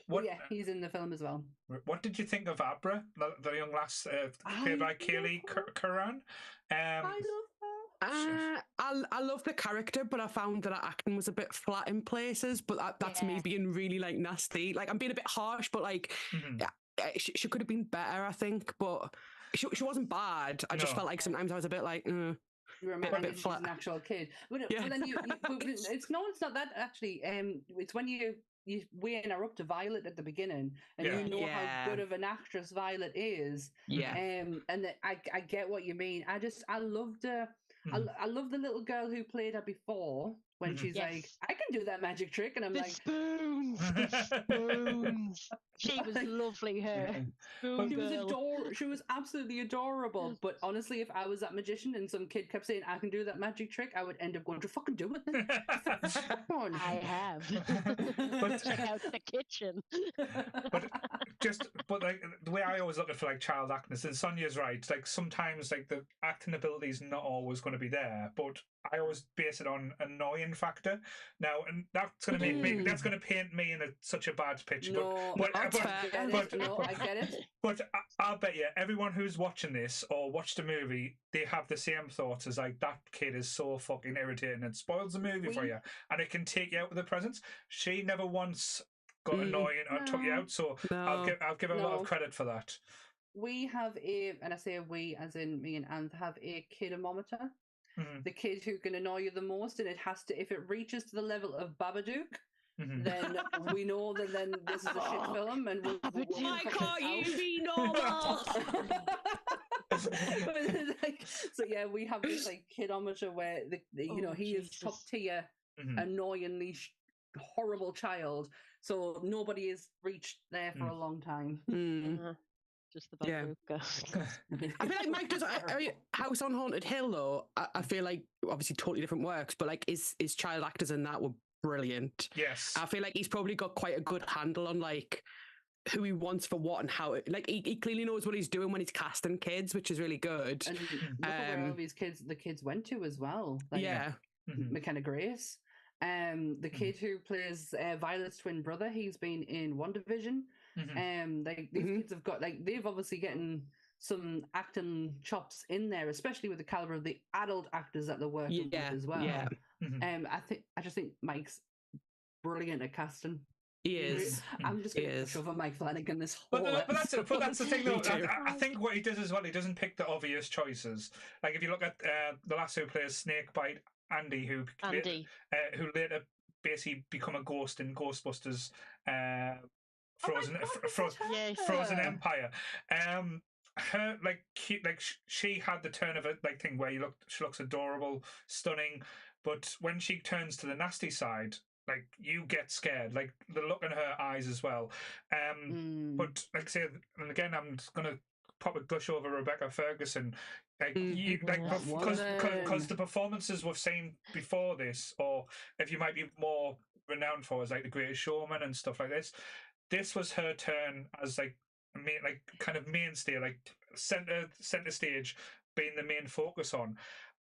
What?
Yeah, he's in the film as well.
What did you think of Abra, the young lass played by Kyliegh Curran?
I love her.
I love the character, but I found that her acting was a bit flat in places. But that's me being really like nasty. Like I'm being a bit harsh, but like she could have been better, I think. But she wasn't bad. I just felt like sometimes I was a bit like.
Remember she's an actual kid, but then it's not that actually. It's when you weighing her up to Violet at the beginning, and you know how good of an actress Violet is.
Yeah.
And I get what you mean. I loved her. I love the little girl who played her before when she's like, I can do that magic trick, and I'm like,
spoons, the spoons. She was lovely. Her
she was absolutely adorable. But honestly, if I was that magician and some kid kept saying I can do that magic trick, I would end up going to fucking do it. Then.
I have.
But
check out the kitchen.
but like the way I always look at for like child actors, and Sonia's right. Like sometimes like the acting ability is not always going to be there, but I always base it on annoying factor. Now, and that's going to make me. That's going to paint me in such a bad picture.
I get it.
But I'll bet you everyone who's watching this or watched the movie, they have the same thoughts as like that kid is so fucking irritating and spoils the movie for you, and it can take you out with the presents. She never once got annoying or took you out, so I'll give her a lot of credit for that.
We have and I say we as in me and Anth have a kidometer. The kid who can annoy you the most, and it has to, if it reaches to the level of Babadook, then we know that then this is a shit film, and
why can't you be normal?
So yeah, we have this like kidometer where he is top tier, annoyingly horrible child. So nobody has reached there for a long time.
Just the Babadook.
I feel like Mike does. House on Haunted Hill, though. I feel like obviously totally different works, but like his child actors in that were brilliant.
Yes,
I feel like he's probably got quite a good handle on like who he wants for what and how it. Like he clearly knows what he's doing when he's casting kids, which is really good.
And look at where all these the kids went to as well. Like, McKenna Grace. The kid who plays Violet's twin brother, he's been in WandaVision. Like these kids have got they've obviously getting some acting chops in there, especially with the caliber of the adult actors that they're working with as well. I just think Mike's brilliant at casting.
He is.
I'm just going to push over Mike Flanagan this whole
but that's the thing though. I think what he does as well, he doesn't pick the obvious choices. Like if you look at the lass who plays Snakebite, Andi, who later basically become a ghost in Ghostbusters. Frozen Empire. Her she had the turn of it thing where she looks adorable, stunning, but when she turns to the nasty side, like you get scared, like the look in her eyes as well. But like I say, and again, I'm just gonna pop a gush over Rebecca Ferguson. Because the performances we've seen before this, or if you might be more renowned for, as like The Greatest Showman and stuff like this. This was her turn as kind of mainstay, like center stage, being the main focus on,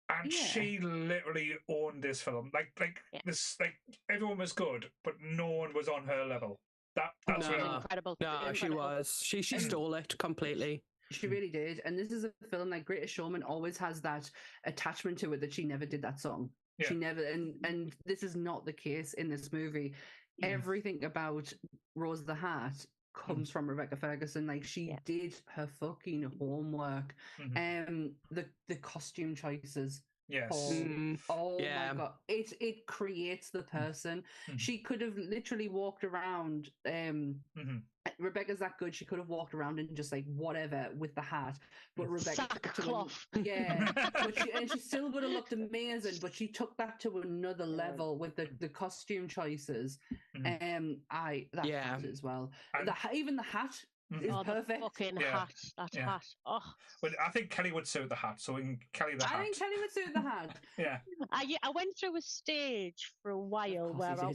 and she literally owned this film. Everyone was good, but no one was on her level. That's really
incredible.
No, she was. She stole it completely.
She really did. And this is a film like Greatest Showman always has that attachment to it that she never did that song.
Yeah.
She never, and this is not the case in this movie. Everything about Rose the Hat comes from Rebecca Ferguson. Like she did her fucking homework. The costume choices.
Yes.
Oh my god! It creates the person. She could have literally walked around. Rebecca's that good. She could have walked around in just like whatever with the hat, but Rebecca
sackcloth.
and she still would have looked amazing. But she took that to another level with the costume choices. Hat as well. Even the hat. Is perfect.
The fucking hat. That hat. Oh.
Well, I think Kelly would suit the hat, so we can Kelly the hat.
I think Kelly would suit the hat.
Yeah.
I went through a stage for a while where I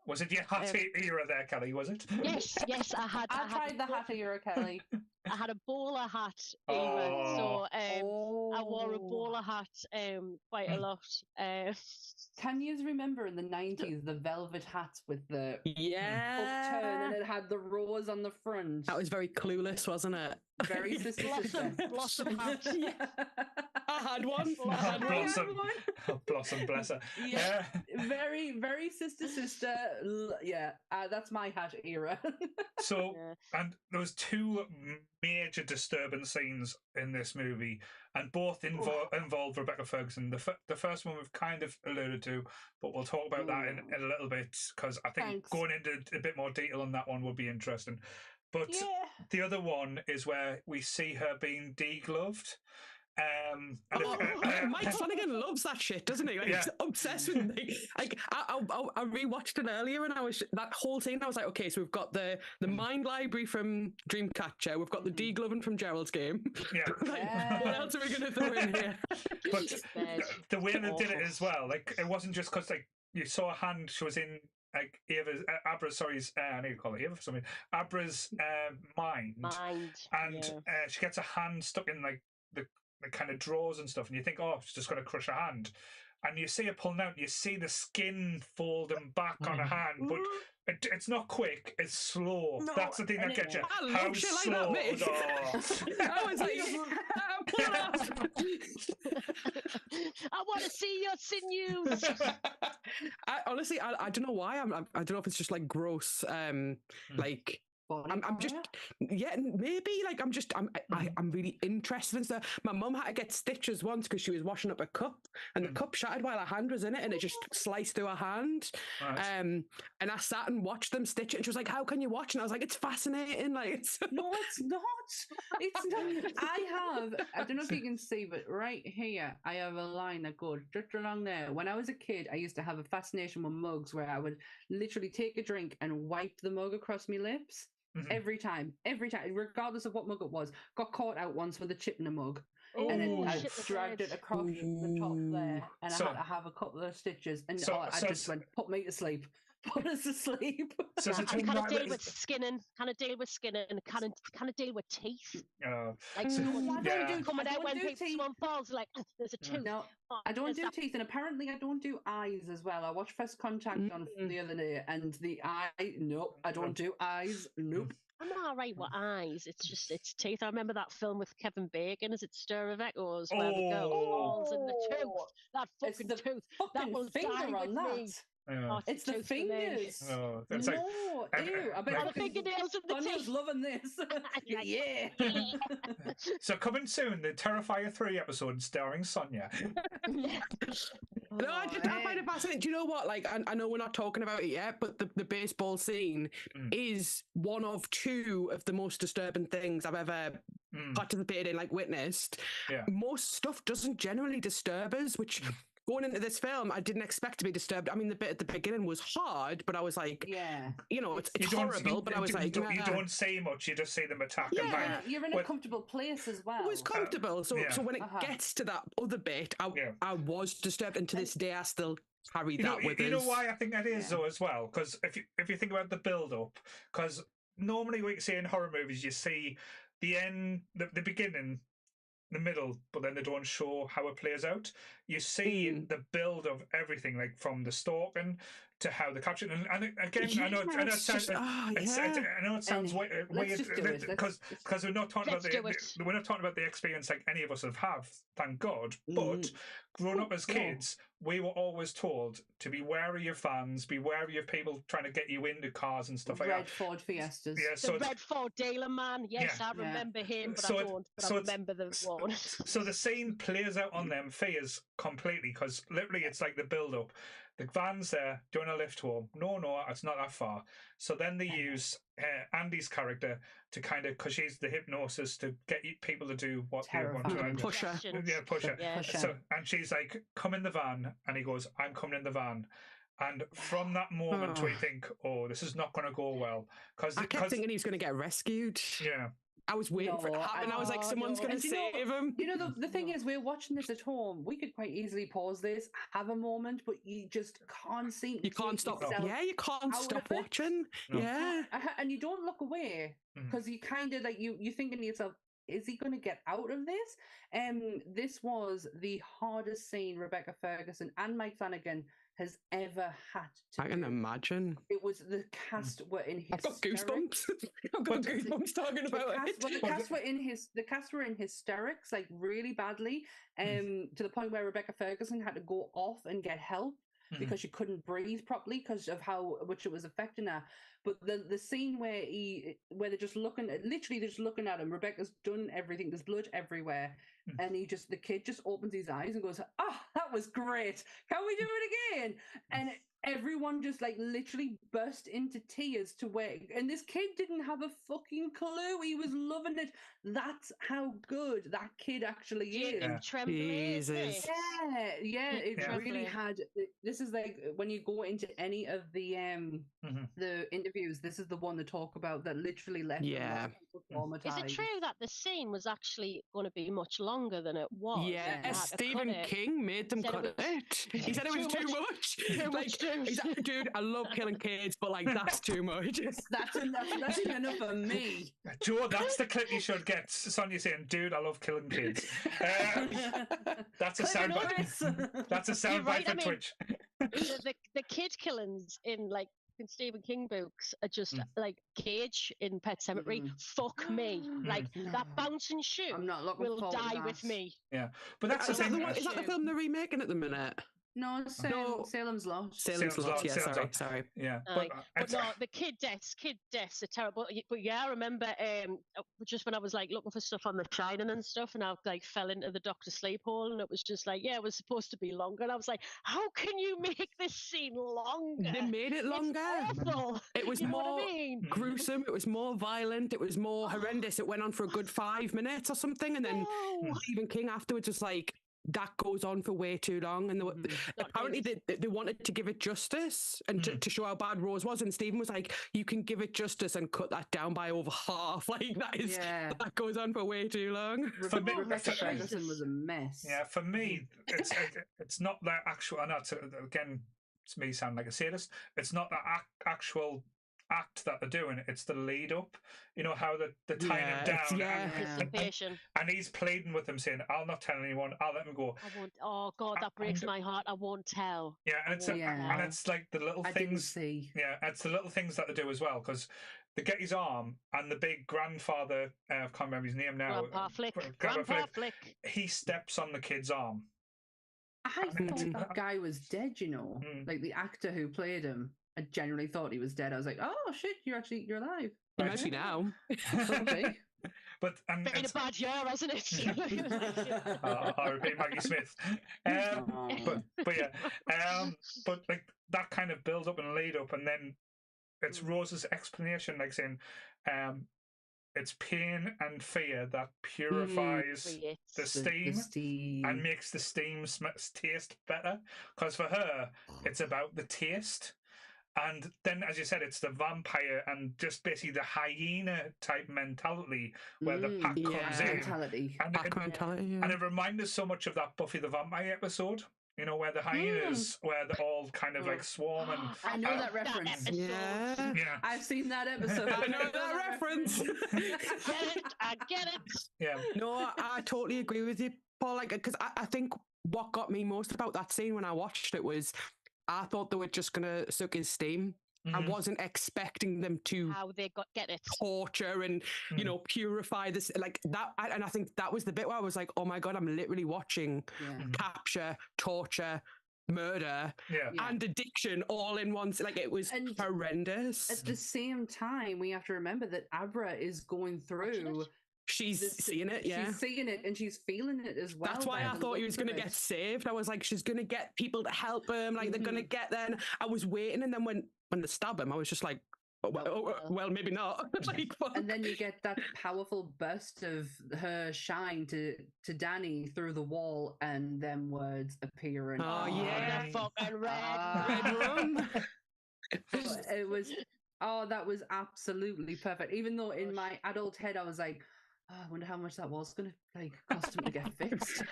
was it your hat era there, Kelly? Was it?
Yes, I had.
I tried the hat era, Kelly.
I had a bowler hat era, so I wore a bowler hat quite a lot.
Can you remember in the 90s the velvet hats with the upturn and it had the rose on the front?
That was very Clueless, wasn't it?
Very sister.
Blossom hats.
I had one.
Blossom, bless her.
Yeah. Very, very sister. Yeah, that's my hat era.
So, and there was two major disturbing scenes in this movie, and both involved Rebecca Ferguson. The first one we've kind of alluded to, but we'll talk about that in a little bit, because I think going into a bit more detail on that one would be interesting. But the other one is where we see her being degloved.
Mike Flanagan loves that shit, doesn't he? Like, he's obsessed with me. Like, I rewatched it earlier, and that whole scene. I was like, okay, so we've got the mind library from Dreamcatcher, we've got the degloving from Gerald's Game. What else are we going to throw in here?
But the way they did it as well, like, it wasn't just because like you saw a hand. She was in like Abra's. I need to call it Eva for something. Abra's mind, and she gets a hand stuck in like the kind of drawers and stuff, and you think, oh, she's just going to crush her hand, and you see her pulling out, and you see the skin folding back on her hand, but it's not quick, it's slow. That's the thing that gets you. How slow?
Like that, I was like,
I want to see your sinews.
Honestly, I don't know why. I don't know if it's just like gross, like. I'm just maybe like I'm really interested in stuff. My mum had to get stitches once because she was washing up a cup and the cup shattered while her hand was in it and it just sliced through her hand. And I sat and watched them stitch it and she was like, how can you watch? And I was like, it's fascinating. Like,
no, it's not. It's not. I don't know if you can see, but right here I have a line that goes just along there. When I was a kid, I used to have a fascination with mugs where I would literally take a drink and wipe the mug across my lips. Every time, regardless of what mug it was. Got caught out once with a chip in a mug, and then I dragged it across the top there, and I had to have a couple of stitches, and I just went, put me to sleep. Put us to sleep.
So I kind of deal with skinning, kind of deal with teeth. Like coming out when someone falls, like there's a tooth.
No, I don't do teeth, and apparently I don't do eyes as well. I watched First Contact on the other day, and the eye, nope, I don't do eyes, nope.
I'm all right with eyes. It's teeth. I remember that film with Kevin Bacon. Is it Stir of Echoes? Where the girl falls in the tooth. That fucking tooth. That will die with me.
Oh, it's the fingers.
Oh,
that's ew. I bet
the fingernails of the
teeth. Loving this. Yeah.
So coming soon, the Terrifier 3 episode starring Sonia.
No, I find it fascinating. Do you know what? Like, I know we're not talking about it yet, but the baseball scene is one of two of the most disturbing things I've ever participated in, like witnessed. Most stuff doesn't generally disturb us, which going into this film, I didn't expect to be disturbed. I mean, the bit at the beginning was hard, but I was like, you know, it's horrible, but I was like...
You don't say much, you just see them attack and bang.
You're in a comfortable place as well.
It was comfortable, so when it gets to that other bit, I was disturbed, and to this day, I still carry that with us.
You know why I think that is, though, as well? Because if you think about the build-up, because normally what you see in horror movies, you see the end, the beginning, the middle, but then they don't show how it plays out. You see the build of everything, like from the stalking, to how they captured it. And again,
Yeah,
I know it
it's
sounds
just- oh, yeah.
I know it sounds
And
weird
let's just do it.
because we're not talking about
Let's do it.
we're not talking about the experience like any of us have, thank God. But growing up as
no.
kids, we were always told to be wary of vans, be wary of people trying to get you into cars and stuff like
Red
that.
Ford Fiestas.
Yeah,
The
so
Red Ford dealer man. Yes,
Yeah.
I remember him, but
So
I
it-
don't. But
so
I
it's-
remember the one.
So the scene plays out on them fears completely because literally it's like the build up. The van's there doing a lift home. No, it's not that far. So then they use Andy's character to kind of, because she's the hypnosis to get people to do what they want to
Terrifying.
do.
Push her.
Questions.
Yeah, push her.
Yeah.
Push her.
So, and she's like, come in the van. And he goes, I'm coming in the van. And from that moment, we think, oh, this is not going to go well. Because
I kept thinking he was going to get rescued.
yeah.
I was waiting for it to
No,
happen. I was like,
Oh,
someone's
no.
going
And
to
you know-
save him.
You know, the thing is, we're watching this at home. We could quite easily pause this, have a moment, but you just can't seem
You
to
can't
take
stop.
yourself
Yeah, you can't
out
stop
of it.
watching.
No.
Yeah.
And you don't look away
Mhm.
because you kind of like you're thinking to yourself, is he going to get out of this? This was the hardest scene Rebecca Ferguson and Mike Flanagan has ever had to
I can
do.
imagine.
It was the cast were in
I've got
hysterics.
goosebumps. I've got goosebumps talking about it.
The cast were in hysterics, like really badly, to the point where Rebecca Ferguson had to go off and get help because she couldn't breathe properly because of how much it was affecting her. But the scene where they're just looking at him. Rebecca's done everything. There's blood everywhere, and the kid just opens his eyes and goes, "Ah, that was great. Can we do it again?" And everyone just like literally burst into tears and this kid didn't have a fucking clue. He was loving it. That's how good that kid actually is.
Yeah.
Trembling, isn't
Jesus.
it?
Yeah, it
Yeah.
really had. This is like when you go into any of the interviews. This is the one to talk about that literally left a lot
Yeah.
of people traumatized.
Is it true that the scene was actually going to be much longer than it was?
Yeah,
They had to cut
Stephen
it?
King made them
Said
cut
it
it. He said it was too much.
Too
Like,
much juice.
he's like, dude, I love killing kids, but like that's too much.
That's enough for me.
Joe, that's the clip you should get. Sonia saying, "Dude, I love killing kids." That's a
Clip it,
soundbite.
Chris.
That's a soundbite
right,
for
I mean-
Twitch.
The kid killings in Stephen King books are just like Cage in Pet Cemetery. Fuck me. Like that bouncing shoe
I'm not looking
will
forward to
die
that.
with me.
Yeah, but that's the
Is that
thing.
the film they're remaking at the minute?
No,
No.
Salem's Lot.
Salem's Lot. Yeah,
Salem's Lot.
sorry.
Yeah,
Aye. But
it's-
no, the kid deaths are terrible. But yeah, I remember just when I was like looking for stuff on The Shining and stuff, and I like fell into the Doctor Sleep hole, and it was just like, yeah, it was supposed to be longer, and I was like, how can you make this scene longer?
They made it longer.
It's awful.
It was
You know
more
what I mean?
gruesome. It was more violent. It was more horrendous. It went on for a good 5 minutes or something, and then
No.
Stephen King afterwards was like, that goes on for way too long. And apparently they wanted to give it justice and to show how bad Rose was. And Stephen was like, you can give it justice and cut that down by over half. Like that goes on for way too long.
Rebecca Ferguson was a mess.
Yeah, for me, it's not that actual. I know again, it's me sounding like a sadist. It's not that actual act that they're doing. It's the lead up. You know how they're tying him down.
Anticipation.
And he's pleading with them, saying, "I'll not tell anyone. I'll let him go."
I won't. Oh God, that breaks my heart. I won't tell.
Yeah, and it's like the little
I didn't
things.
see.
Yeah, it's the little things that they do as well because. They get his arm, and the big grandfather, I can't remember his name now.
Grandpa Flick.
He steps on the kid's arm.
I thought that guy was dead, you know. Like the actor who played him, I genuinely thought he was dead. I was like, oh shit, you're alive.
You might be now.
Okay.
But
been a bad year, hasn't it?
R.I.P. Maggie Smith. But yeah, but like that kind of build up and lead up, and then it's Rose's explanation, like saying, it's pain and fear that purifies the steam and makes the steam taste better. Because for her, it's about the taste. And then, as you said, it's the vampire and just basically the hyena type mentality where the pack comes in. And it reminded us so much of that Buffy the Vampire episode. You know, where the hyenas, where they're all kind of like swarm and...
I know that reference.
Yeah.
I've seen that episode.
I know that reference.
I get it.
Yeah.
No, I totally agree with you, Paul. Like, because I think what got me most about that scene when I watched it was I thought they were just gonna suck his steam. I wasn't expecting them to
How they get it.
torture and purify this like that. And I think that was the bit where I was like, oh my god, I'm literally watching capture, torture, murder, and addiction all in one. Like it was horrendous.
At the same time, we have to remember that Abra is going through.
She's seeing it,
She's seeing it and she's feeling it as well.
That's why I thought he was going to get saved. I was like, she's going to get people to help him. Like they're going to get there. And I was waiting, and then when they stab him, I was just like, well, maybe not. Like,
and then you get that powerful burst of her shine to Danny through the wall, and them words appear. And
the fucking red
room.
It was. Oh, that was absolutely perfect. Even though in my adult head I was like, oh, I wonder how much that was going to cost him to get fixed.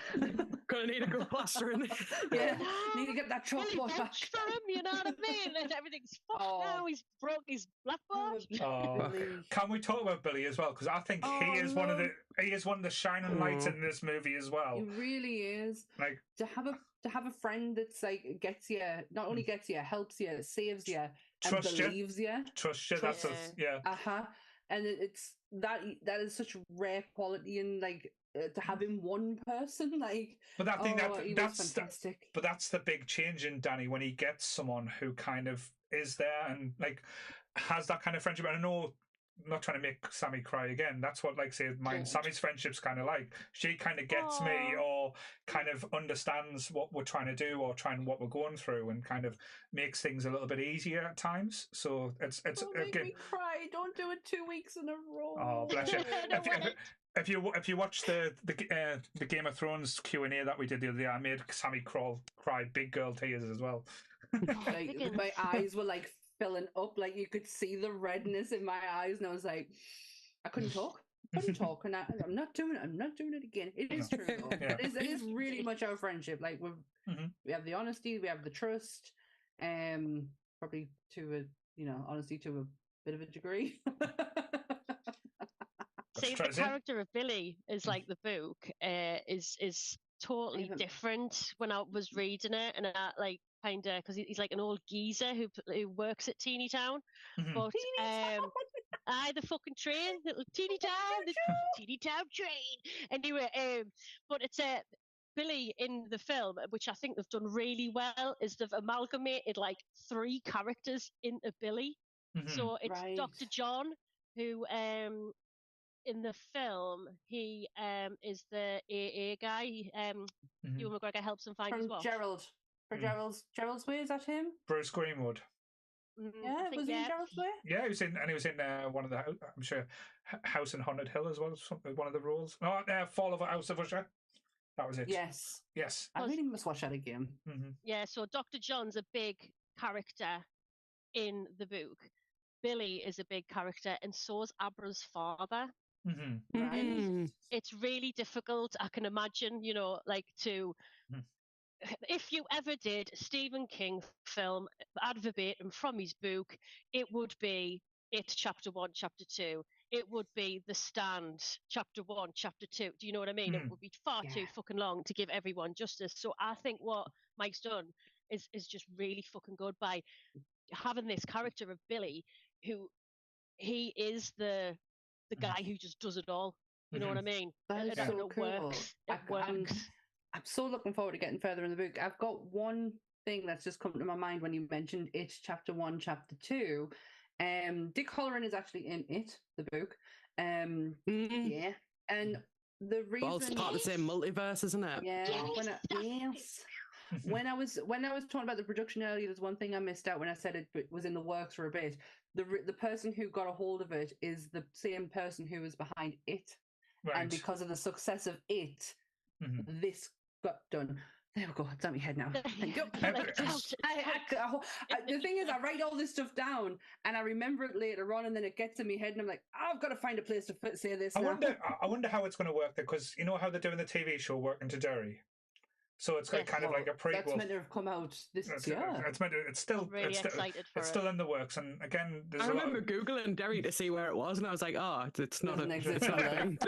Gonna need to go plastering.
Need to get that chalkboard back.
For him, you know what I mean? And everything's fucked now. He's broke his blackboard.
Can we talk about Billy as well? Because I think he is one of the shining lights in this movie as well.
He really is. Like to have a friend that's like gets you, not only gets you, helps you, saves you, and believes you.
Trust you. That's
and it's that is such a rare quality, and like to have in one person, like. But I think that's fantastic.
But that's the big change in Danny when he gets someone who kind of is there and like has that kind of friendship. And I know, I'm not trying to make Sammy cry again. That's what, like, say, Sammy's friendship's kind of like. She kind of gets me, or kind of understands what we're trying to do, or what we're going through, and kind of makes things a little bit easier at times. So it's
don't make me cry. Don't do it 2 weeks in a row.
Oh, bless you. If you watch the Game of Thrones Q&A that we did the other day, I made Sammy cry big girl tears as well.
Like, my eyes were like filling up, like you could see the redness in my eyes, and I was like, I couldn't talk, and I'm not doing it again. It is true though. It is really much our friendship. Like we have the honesty, we have the trust, probably to honesty to a bit of a degree.
See, the character of Billy is like the book is totally different when I was reading it, and I like kind of, because he's like an old geezer who works at Teeny Town, but the fucking train, little Teeny Town, the Teeny Town train. Anyway, but it's Billy in the film, which I think they've done really well, is they've amalgamated like 3 characters into Billy. So it's Dr. John, who in the film, he is the AA guy. Ewan McGregor helps him find his watch.
Gerald's Way, is that him?
Bruce Greenwood.
Yeah, was he in Gerald's Way?
Yeah, he was in one of the, I'm sure, House in Haunted Hill as well, one of the roles. No, Fall of a House of Usher. That was it.
Yes. I really must watch that again.
Yeah, so Dr. John's a big character in the book. Billy is a big character, and so is Abra's father. Right? It's really difficult. I can imagine, like to. If you ever did a Stephen King film ad verbatim from his book, it would be It Chapter 1, Chapter 2. It would be The Stand, Chapter 1, Chapter 2. Do you know what I mean? It would be far too fucking long to give everyone justice. So I think what Mike's done is just really fucking good by having this character of Billy, who he is the guy who just does it all. You know what I mean?
That is so cool.
It works.
I'm so looking forward to getting further in the book. I've got one thing that's just come to my mind when you mentioned It, Chapter 1, Chapter 2. Dick Halloran is actually in It, the book. Yeah. And the reason...
Well, it's part of the same multiverse, isn't it?
Yeah. When I was talking about the production earlier, there's one thing I missed out when I said it was in the works for a bit. The person who got a hold of it is the same person who was behind It. Right. And because of the success of It, this got done. There we go. It's on my head now. Thank you. The thing is, I write all this stuff down, and I remember it later on, and then it gets in my head, and I'm like, I've got to find a place to say this.
I wonder how it's going to work, because you know how they're doing the TV show Working to Derry. So it's like, kind of like a prequel.
That's meant to have come out this year.
It's still
I'm really excited for
it's
it.
still in the works. And again,
I remember Googling Derry to see where it was, and I was like, oh, it's not
Doesn't
a
exist, my
thing.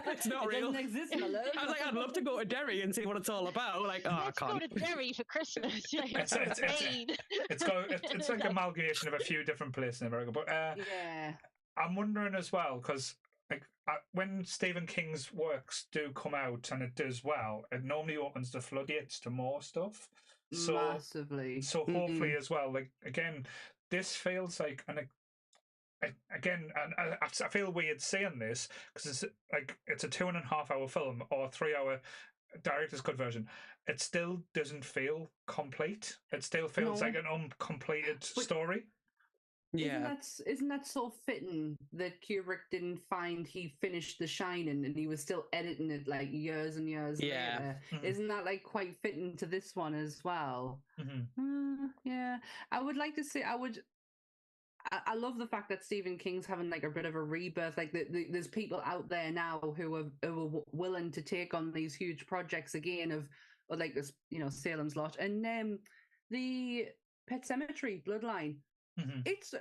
It's not
It
real.
doesn't exist, my love.
I was like, I'd love to go to Derry and see what it's all about. Like, oh,
Let's
I
go
can't.
to Derry for Christmas.
It's like amalgamation of a few different places in America. But
yeah.
I'm wondering as well, because like when Stephen King's works do come out and it does well, it normally opens the floodgates to more stuff. So
Massively.
So hopefully as well, like again, this feels like again, and I feel weird saying this because it's a 2.5 hour film or 3 hour director's cut version. It still doesn't feel complete. It still feels like an uncompleted story.
Yeah.
Isn't that so fitting that Kubrick didn't find he finished The Shining and he was still editing it like years and years later?
Mm-hmm.
Isn't that like quite fitting to this one as well?
Mm-hmm.
Yeah, I would like to say I love the fact that Stephen King's having like a bit of a rebirth. Like there's people out there now who are willing to take on these huge projects again of like this, Salem's Lot and the Pet Sematary Bloodline.
Mm-hmm.
It's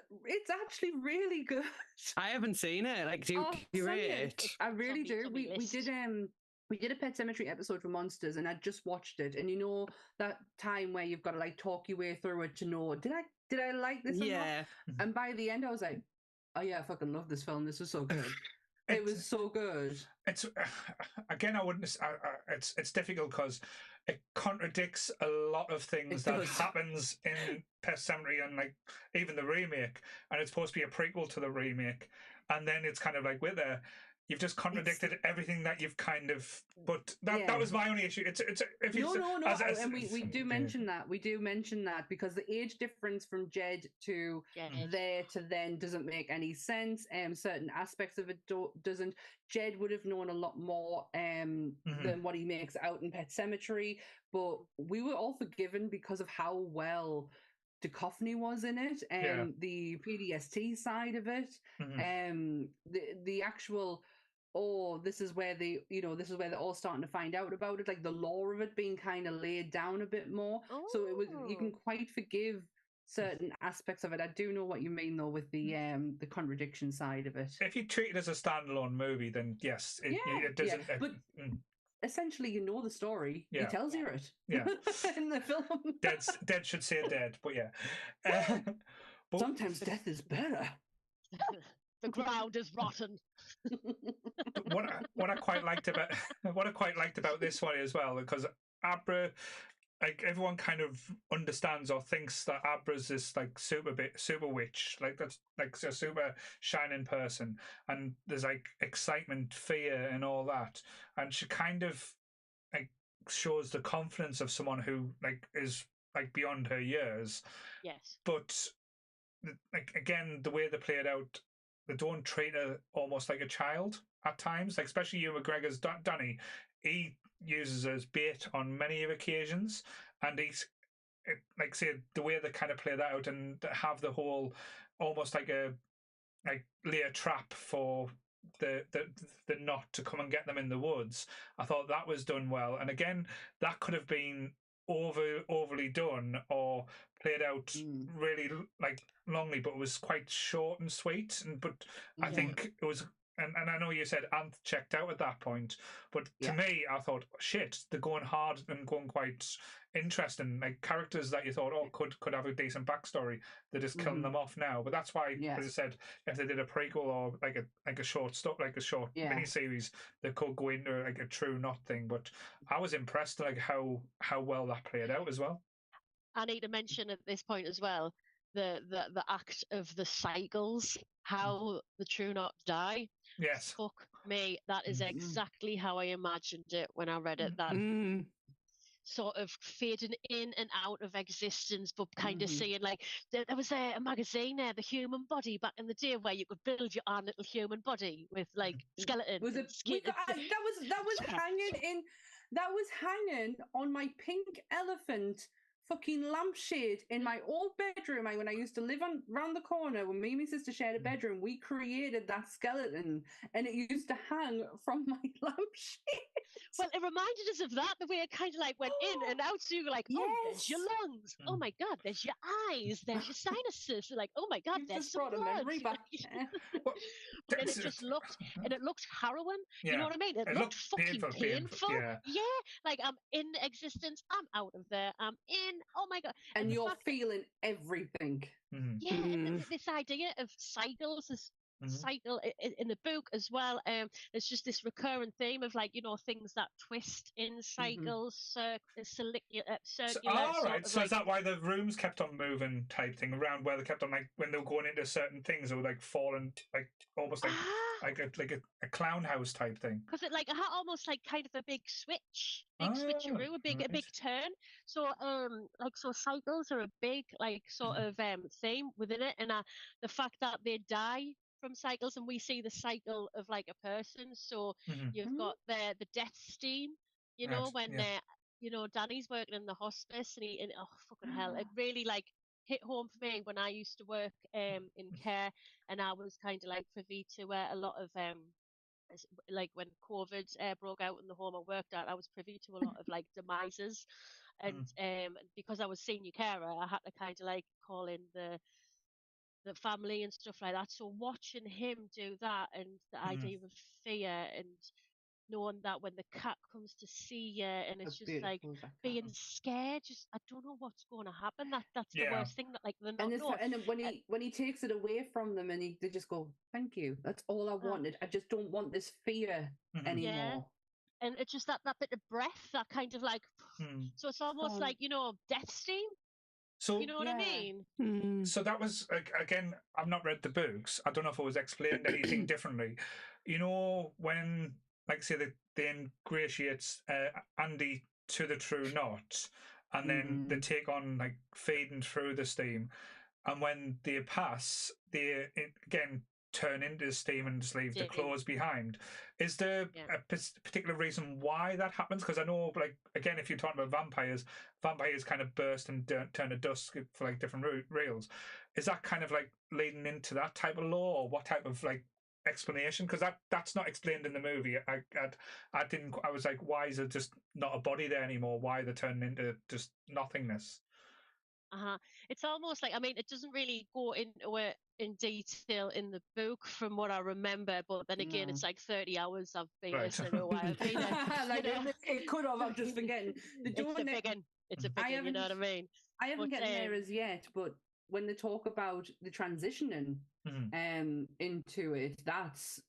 actually really good.
I haven't seen it. Like, do you rate it?
I really do. We did a Pet Sematary episode for Monsters, and I just watched it. And that time where you've got to like talk your way through it to know did I like this? Or not? And by the end, I was like, oh yeah, I fucking love this film. This was so good. It was so good.
It's again, I wouldn't. It's difficult because it contradicts a lot of things that happens in Pet Sematary and like even the remake, and it's supposed to be a prequel to the remake, and then it's kind of like you've just contradicted everything that you've kind of. But that was my only issue. It's if you
and we do mention that. We do mention that because the age difference from Jed to there to then doesn't make any sense. Certain aspects of it doesn't. Jed would have known a lot more than what he makes out in Pet Sematary, but we were all forgiven because of how well Duchovny was in it, and the PTSD side of it, the actual. Oh, this is where they're all starting to find out about it, like the lore of it being kind of laid down a bit more. So you can quite forgive certain aspects of it. I do know what you mean though with the contradiction side of it.
If you treat it as a standalone movie, then yes, it doesn't.
Yeah. But essentially, the story.
Yeah.
He tells you it.
Yeah.
In the film.
Dead should say dead, but yeah.
But sometimes death is better.
The ground is rotten.
What I quite liked about this one as well, because Abra, like everyone kind of understands or thinks that Abra's this like super witch, like that's like a super shining person, and there's like excitement, fear, and all that, and she kind of like shows the confidence of someone who like is like beyond her years.
Yes,
but like again, the way they play it out. They don't treat her almost like a child at times, like especially Ewan McGregor's Donahue. He uses her as bait on many occasions, and the way they kind of play that out and have the whole almost like lay a trap for the knot to come and get them in the woods. I thought that was done well, and again, that could have been overly done or played out really like longly, but it was quite short and sweet. I think it was, and I know you said Anth checked out at that point, but to me, I thought, shit, they're going hard and going quite interesting, like characters that you thought, could have a decent backstory. They're just killing them off now. But that's why, as I said, if they did a prequel or like a short mini series, they could go into like a true knot thing. But I was impressed, like how well that played out as well.
I need to mention at this point as well the act of the cycles, how the true knots die.
Yes.
Fuck me, that is exactly how I imagined it when I read it. That sort of fading in and out of existence, but kind of seeing like there was a magazine there, The Human Body, back in the day, where you could build your own little human body with like skeleton.
Was it? That was hanging on my pink elephant fucking lampshade in my old bedroom. When I used to live round the corner, when me and my sister shared a bedroom, we created that skeleton, and it used to hang from my lampshade.
Well, it reminded us of that, the way it kind of like went in and out. So you were like, oh, there's your lungs. Oh my God, there's your eyes. There's your sinuses. You're like, oh my God,
You've
there's
just
some
brought a
blood.
memory back.
And it just looked, and it looked harrowing.
Yeah.
You know what I mean? It looked fucking painful. Yeah. Like, I'm in existence. I'm out of there. I'm in. Oh my God.
And you're feeling everything.
Yeah. And this idea of cycles is cycle in the book as well. There's just this recurrent theme of, like, you know, things that twist in cycles, circular.
So is that why the rooms kept on moving, type thing, around where they kept on, like, when they were going into certain things, or like falling, like almost like a clown house type thing?
Because it like had almost like kind of a big switcheroo, a big turn. So so cycles are a big like sort of theme within it, and the fact that they die from cycles, and we see the cycle of like a person. So you've got the death steam, you know, when you know, Danny's working in the hospice, and oh fucking hell, it really like hit home for me when I used to work in care, and I was kind of like privy to a lot of like when COVID broke out in the home I worked at, I was privy to a lot of like demises, and because I was senior carer, I had to kind of like call in the family and stuff like that. So watching him do that, and the idea of fear, and knowing that when the cat comes to see you, and it's just like being scared, just I don't know what's going to happen. That's the worst thing, that like they're not knowing.
And then when he takes it away from them, and they just go, thank you, that's all I wanted. I just don't want this fear anymore.
Yeah. And it's just that bit of breath, that kind of like so it's almost like, you know, death steam. So you know what I mean?
So that was, again, I've not read the books. I don't know if it was explained anything differently. You know, when, like, say, they ingratiate Andi to the true knot, and then they take on, like, feeding through the steam, and when they pass, they again turn into steam and just leave the clothes behind. Is there a particular reason why that happens? Because I know, like, again, if you're talking about vampires kind of burst and turn to dust for like different reals. Is that kind of like leading into that type of law, or what type of like explanation? Because that's not explained in the movie. I was like, why is it just not a body there anymore? Why are they turning into just nothingness?
It's almost like, I mean, it doesn't really go into it in detail in the book from what I remember, but then again, it's like 30 hours I've been listening to a while.
It could have, I'm just forgetting.
It's a big one. You know what I mean?
I haven't gotten there as yet, but when they talk about the transitioning into it, that's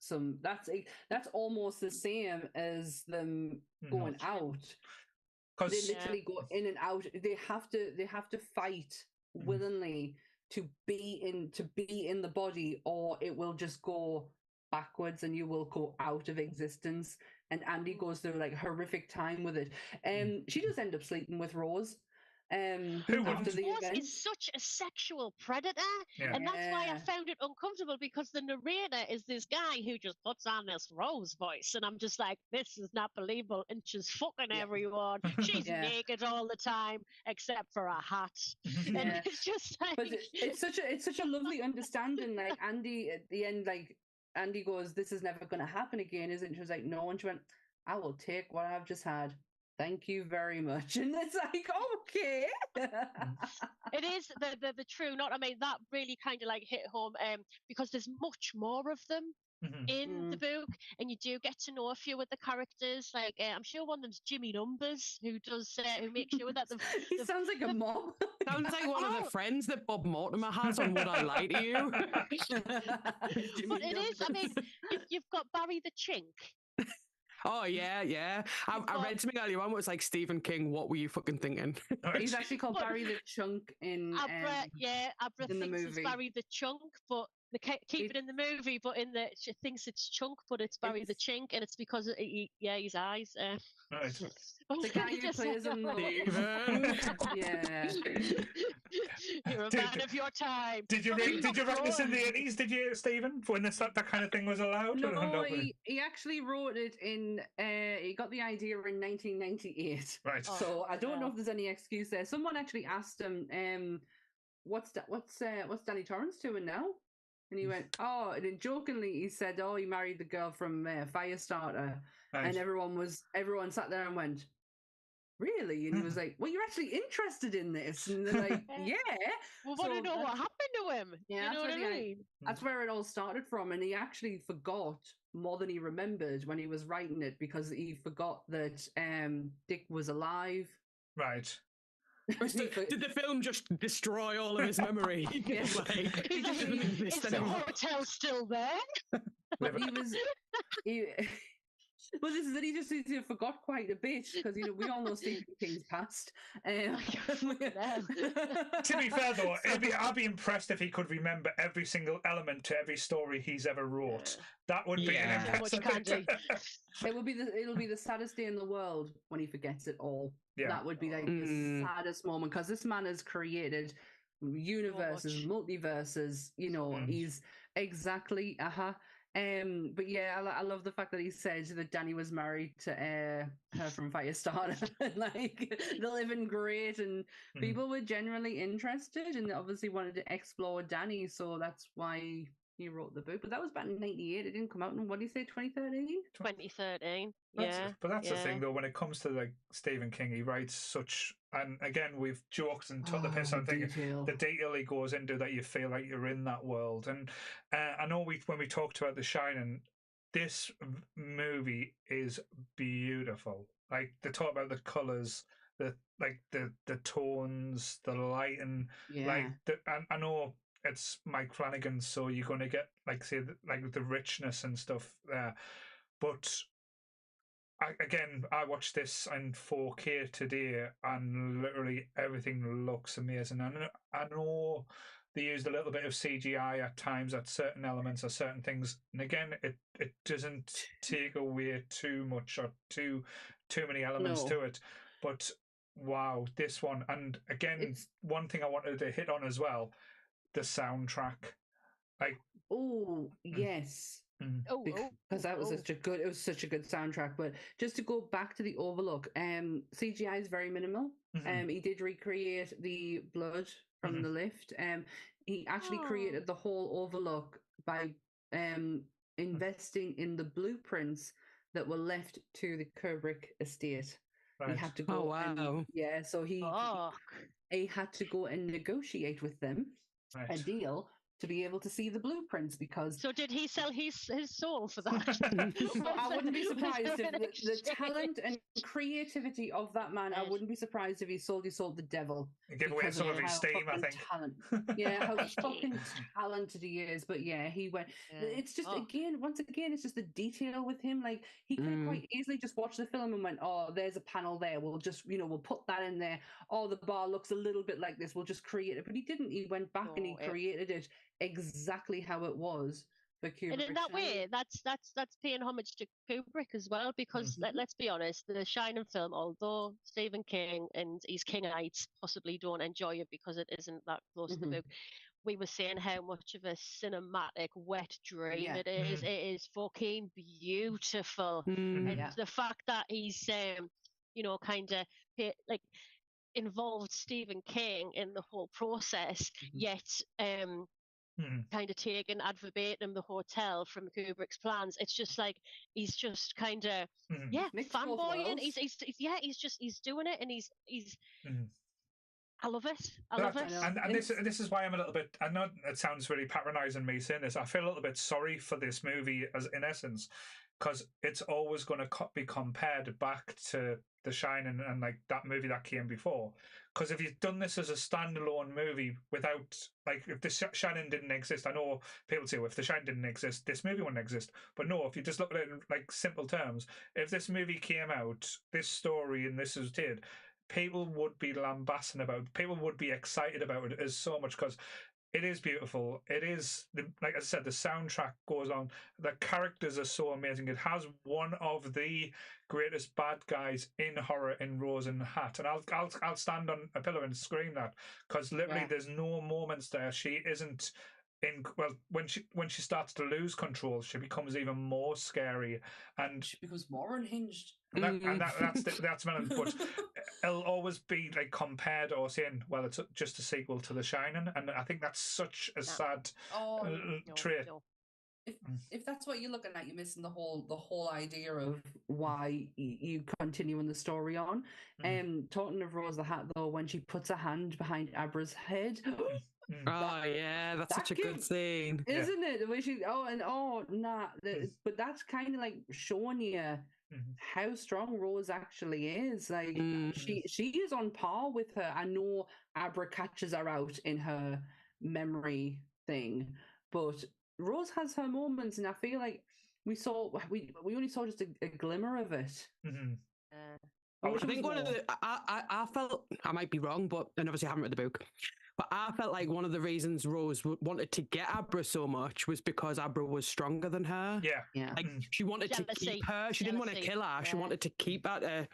almost the same as them going out. They literally go in and out. They have to fight willingly to be in the body, or it will just go backwards and you will go out of existence. And Andi goes through like horrific time with it. She does end up sleeping with Rose. After the event.
Is such a sexual predator, and that's why I found it uncomfortable, because the narrator is this guy who just puts on this Rose voice, and I'm just like, this is not believable, and she's fucking everyone. She's naked all the time except for a hat, and it's just like,
but it's such a lovely understanding. Like Andi at the end, like Andi goes, "This is never going to happen again, is it?" And she was like, "No," and she went, "I will take what I've just had. Thank you very much." And it's like, okay.
It is the true knot. I mean, that really kind of like hit home because there's much more of them in the book, and you do get to know a few of the characters. Like I'm sure one of them's Jimmy Numbers, who makes sure that
he sounds like a mom.
Sounds like one of the friends that Bob Mortimer has on Would I Lie to You?
But it is. I mean, you've got Barry the Chink.
Oh yeah. I read something earlier on. It was like, Stephen King, what were you fucking thinking?
He's actually called Barry the Chunk in
Abra. Abra
in
thinks
the movie.
It's Barry the Chunk, but they keep it in the movie. But she thinks it's Chunk, but it's Barry the Chink, and it's because of his eyes.
The guy who plays him.
You're a man of your time.
Did you write this in the 80s? Did you, Stephen? When that kind of thing was allowed?
No, he actually wrote it in. He got the idea in 1998.
Right.
So I don't know if there's any excuse there. Someone actually asked him, "What's Danny Torrance doing now?" And he went, "Oh," and then jokingly he said, "Oh, he married the girl from Firestarter," and everyone sat there and went, "Really?" And he was like, "Well, you're actually interested in this?" And they're like, "Yeah."
We want to know what happened to him.
Yeah,
you know what I mean?
That's where it all started from, and he actually forgot more than he remembered when he was writing it because he forgot that Dick was alive.
Right.
Did the film just destroy all of his memory?
Yes.
Like,
Is the hotel still there?
But well, this is it. He just forgot quite a bit because we all know Stephen King's past.
To be fair, though, I'd be impressed if he could remember every single element to every story he's ever wrote. That would be an impressive thing.
It'll be the saddest day in the world when he forgets it all.
Yeah.
That would be like the saddest moment because this man has created universes, multiverses. He's exactly but yeah, I love the fact that he said that Danny was married to her from Firestarter. Like, they're living great, and people were generally interested and obviously wanted to explore Danny, so that's why he wrote the book. But that was back in 98. It didn't come out in, what do you say, 2013?
2013.
But that's the thing, though, when it comes to like Stephen King, he writes such, and again, we've joked and took the piss out of the detail he goes into that you feel like you're in that world. And I know when we talked about The Shining, this movie is beautiful. Like, they talk about the colours, the tones, the lighting. Like, I know it's Mike Flanagan, so you're going to get the richness and stuff there. But I watched this in 4K today, and literally everything looks amazing. I know they used a little bit of CGI at times at certain elements or certain things, and again, it doesn't take away too much or too many elements to it. But wow, this one, and again, one thing I wanted to hit on as well, the soundtrack.
Yes. Because that was such a good soundtrack. But just to go back to the Overlook, CGI is very minimal. He did recreate the blood from the lift. He actually created the whole Overlook by investing in the blueprints that were left to the Kubrick estate. Right. He had to go so he had to go and negotiate with them a deal to be able to see the blueprints, because...
So did he sell his soul for that?
I wouldn't be surprised if the talent and creativity of that man, I wouldn't be surprised if he sold the devil.
Give away some of his steam, I think.
Yeah, how fucking talented he is. But yeah, he went... It's just, once again, it's just the detail with him. Like, he could have quite easily just watched the film and went, oh, there's a panel there. We'll just, we'll put that in there. Oh, the bar looks a little bit like this. We'll just create it. But he didn't. He went back and he created it exactly how it was for Kubrick.
And in that way, that's paying homage to Kubrick as well, because let's be honest, the Shining film, although Stephen King and his Kingites possibly don't enjoy it because it isn't that close to the book, we were saying how much of a cinematic wet dream it is. It is fucking beautiful. And the fact that he's kind of like involved Stephen King in the whole process, yet kind of taken ad verbatim the hotel from Kubrick's plans. It's just like he's just kind of fanboying. He's doing it, and he's I love it. I love it.
And this is why I'm a little bit... I know it sounds really patronising me saying this. I feel a little bit sorry for this movie, as in essence, because it's always going to be compared back to The Shining and like that movie that came before. Because if you've done this as a standalone movie without, like, if The Shining didn't exist, I know people say, well, if The Shining didn't exist, this movie wouldn't exist. But no, if you just look at it in like simple terms, if this movie came out, this story and this was did, people would be lambasting about it. People would be excited about it as so much, because It is beautiful. It is, like I said, the soundtrack goes on. The characters are so amazing. It has one of the greatest bad guys in horror in Rose in the Hat, and I'll stand on a pillow and scream that, because literally there's no moments there she isn't in. Well, when she starts to lose control, she becomes even more scary, and
She becomes more unhinged.
that's melon. But it'll always be like compared or saying, well, it's just a sequel to The Shining, and I think that's such a sad trait.
No.
If that's what you're looking at, you're missing the whole idea of why you continuing the story on. Talking of Rose the Hat, though, when she puts a hand behind Abra's head.
Oh yeah, that's such a good scene,
isn't it? The way she but that's kind of like showing you how strong Rose actually is. Like she is on par with her. I know Abra catches her out in her memory thing, but Rose has her moments, and I feel like we only saw just a glimmer of it.
I think one of the I felt, I might be wrong, but and obviously I haven't read the book, but I felt like one of the reasons Rose wanted to get Abra so much was because Abra was stronger than her.
Yeah.
Like she wanted to keep her. She didn't want to kill her. She wanted to keep her to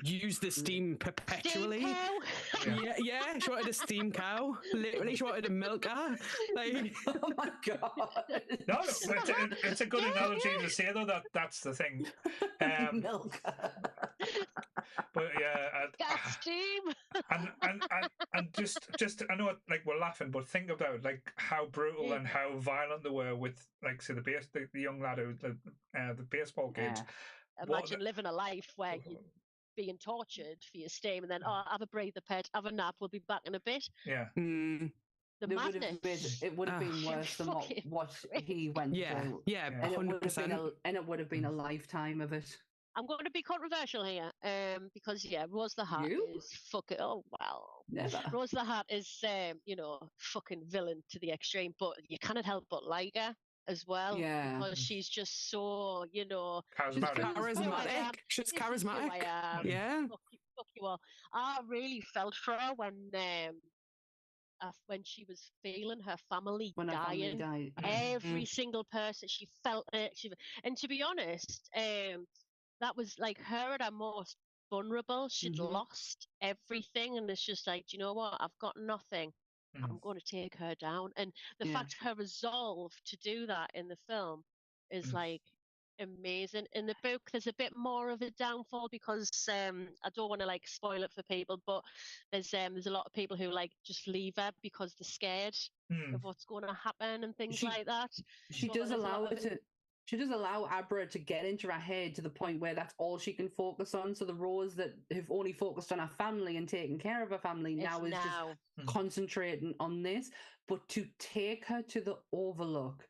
use the steam perpetually.
Steam cow.
Yeah. She wanted a steam cow. Literally, she wanted to milk her. Like,
oh my god!
No, it's a good analogy to say though. That's the thing.
Milk.
But yeah,
Gas steam.
and just I know like we're laughing, but think about like how brutal and how violent they were with like say the young lad who the baseball kid.
Imagine living a life where you're being tortured for your steam, and then have a breather, pet, have a nap. We'll be back in a bit.
Yeah.
The madness.
It would have been worse than what he went through.
Yeah, 100%.
And it would have been a lifetime of it.
I'm going to be controversial here, because Rose the Hat is fucking. Oh well,
never.
Rose the Hat is, fucking villain to the extreme, but you cannot help but like her as well, because she's just so,
charismatic.
She's charismatic. Yeah.
Fuck you all. I really felt for her when she was feeling her family dying. Every single person, she felt it. And to be honest, that was like her at her most vulnerable. She'd lost everything, and it's just like, do you know what? I've got nothing. I'm going to take her down. And the fact her resolve to do that in the film is like amazing. In the book, there's a bit more of a downfall because I don't want to like spoil it for people, but there's a lot of people who like just leave her because they're scared of what's going to happen and things like that.
She does allow Abra to get into her head to the point where that's all she can focus on. So the Rose that have only focused on her family and taking care of her family now is just concentrating on this. But to take her to the Overlook,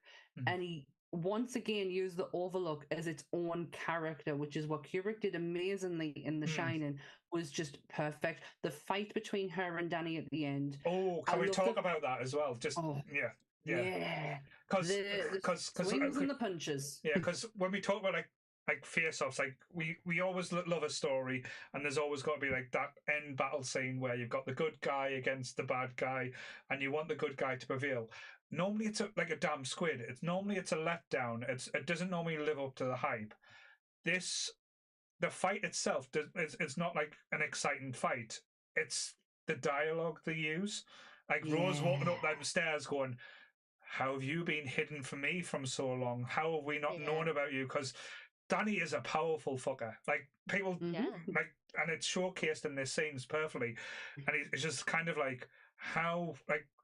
and he once again used the Overlook as its own character, which is what Kubrick did amazingly in The Shining, was just perfect. The fight between her and Danny at the end.
Oh, can we talk about that as well? Just
Yeah.
Because
swings and the punches.
Yeah, because when we talk about like face-offs, like we always love a story, and there's always got to be like that end battle scene where you've got the good guy against the bad guy, and you want the good guy to prevail. Normally, it's like a damn squid. It's a letdown. It doesn't normally live up to the hype. The fight itself, it's not like an exciting fight. It's the dialogue they use. Like Rose walking up them stairs going, how have you been hidden from me from so long? How have we not known about you? Because Danny is a powerful fucker. Like people like, and it's showcased in this scenes perfectly. And it's just kind of like, how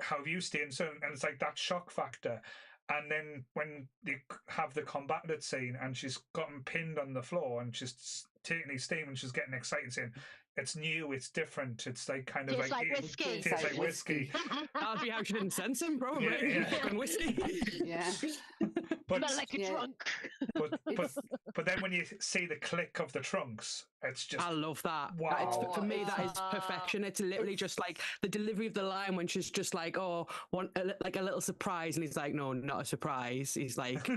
have you stayed so? And it's like that shock factor. And then when you have the combated scene and she's gotten pinned on the floor and she's taking his steam and she's getting excited saying, it's new, it's different, it's like kind of
tastes like whiskey.
Tastes like whiskey.
That'd be how she didn't sense him, bro. Fucking whiskey.
Yeah.
Smell like a trunk.
But then when you see the click of the trunks, It's just
I love that.
wow.
For me, that is perfection. It's literally just like the delivery of the line when she's just like, "Oh, like a little surprise," and he's like, "No, not a surprise." He's like,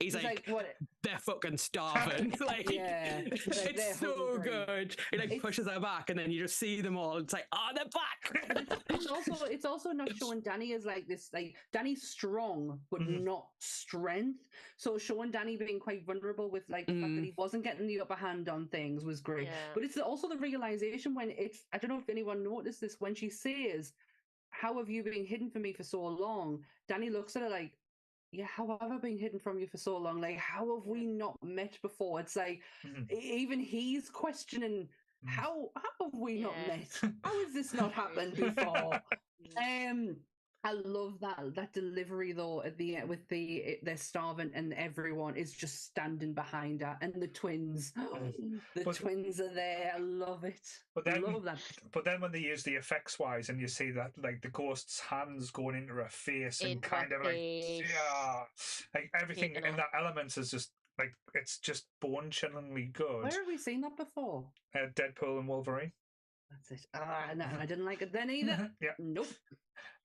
he's like,
what?
"They're fucking starving." Like,
Yeah,
it's so good. He like pushes her back, and then you just see them all. It's like, "Oh, they're back."
It's also not showing Danny as like this. Like Danny's strong, but not strength. So showing Danny being quite vulnerable with like the fact that he wasn't getting the upper hand on things was great.
Yeah.
But it's also the realization when I don't know if anyone noticed this, when she says, "How have you been hidden from me for so long?" Danny looks at her like, "Yeah, how have I been hidden from you for so long? Like, how have we not met before?" It's like even he's questioning, how have we not met? How has this not happened before? I love that delivery though at the end with they're starving and everyone is just standing behind her and the twins. Twins are there. I love it.
But then,
love that.
But then when they use the effects wise and you see that like the ghost's hands going into her face and kind of like everything in that element is just like it's just bone chillingly good.
Where have we seen that before?
Deadpool and Wolverine.
That's it. No, I didn't like it then either.
Yeah.
Nope.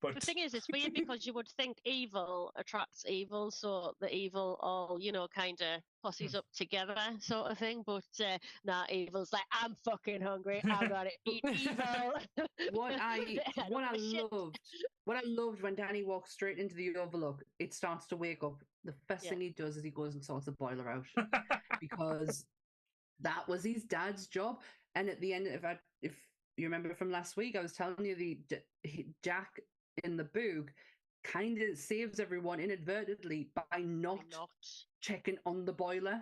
But
the thing is, it's weird because you would think evil attracts evil, so the evil all, kind of posses up together sort of thing. But nah, evil's like, I'm fucking hungry. I'm gonna eat evil.
What I loved when Danny walks straight into the Overlook, it starts to wake up. The first thing he does is he goes and sorts the boiler out because that was his dad's job. And at the end, if you remember from last week, I was telling you Jack in the book kind of saves everyone inadvertently by not checking on the boiler.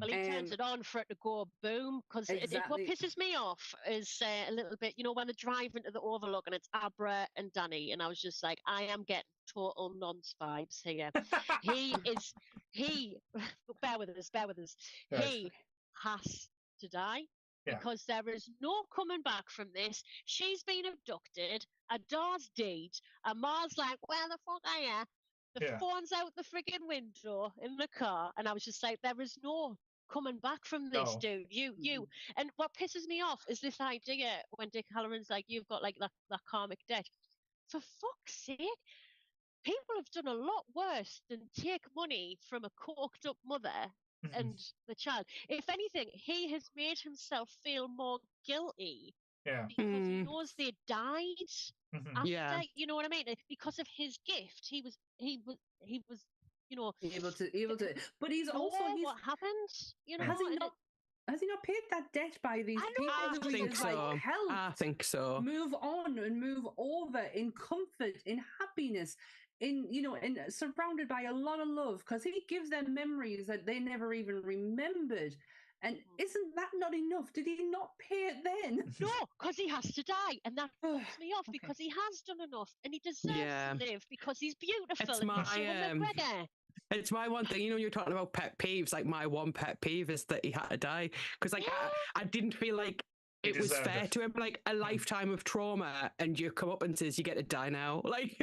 Well, he turns it on for it to go boom, because what pisses me off is a little bit, when they drive into the Overlook and it's Abra and Danny, and I was just like, I am getting total nonce vibes here. Bear with us. Yes. He has to die. Because there is no coming back from this. She's been abducted. Adar's dead. And Ma's like, where the fuck are you? The phone's out the friggin' window in the car. And I was just like, there is no coming back from this, dude. You. And what pisses me off is this idea when Dick Halloran's like, you've got like that karmic debt. For fuck's sake. People have done a lot worse than take money from a coked up mother and the child. If anything, he has made himself feel more guilty because he knows they died after. You know what I mean? Because of his gift, he was able to. But he's also what happened. Has he not paid that debt by these people?
I think so. I think so.
Move on and move over in comfort, in happiness. In surrounded by a lot of love, because he gives them memories that they never even remembered. And isn't that not enough? Did he not pay it then?
No, because he has to die, and that pisses me off because he has done enough and he deserves to live because he's beautiful.
It's my one thing. You're talking about pet peeves. Like my one pet peeve is that he had to die because I didn't feel like it was fair to him, like a lifetime of trauma, and you come up and says you get to die now. Like,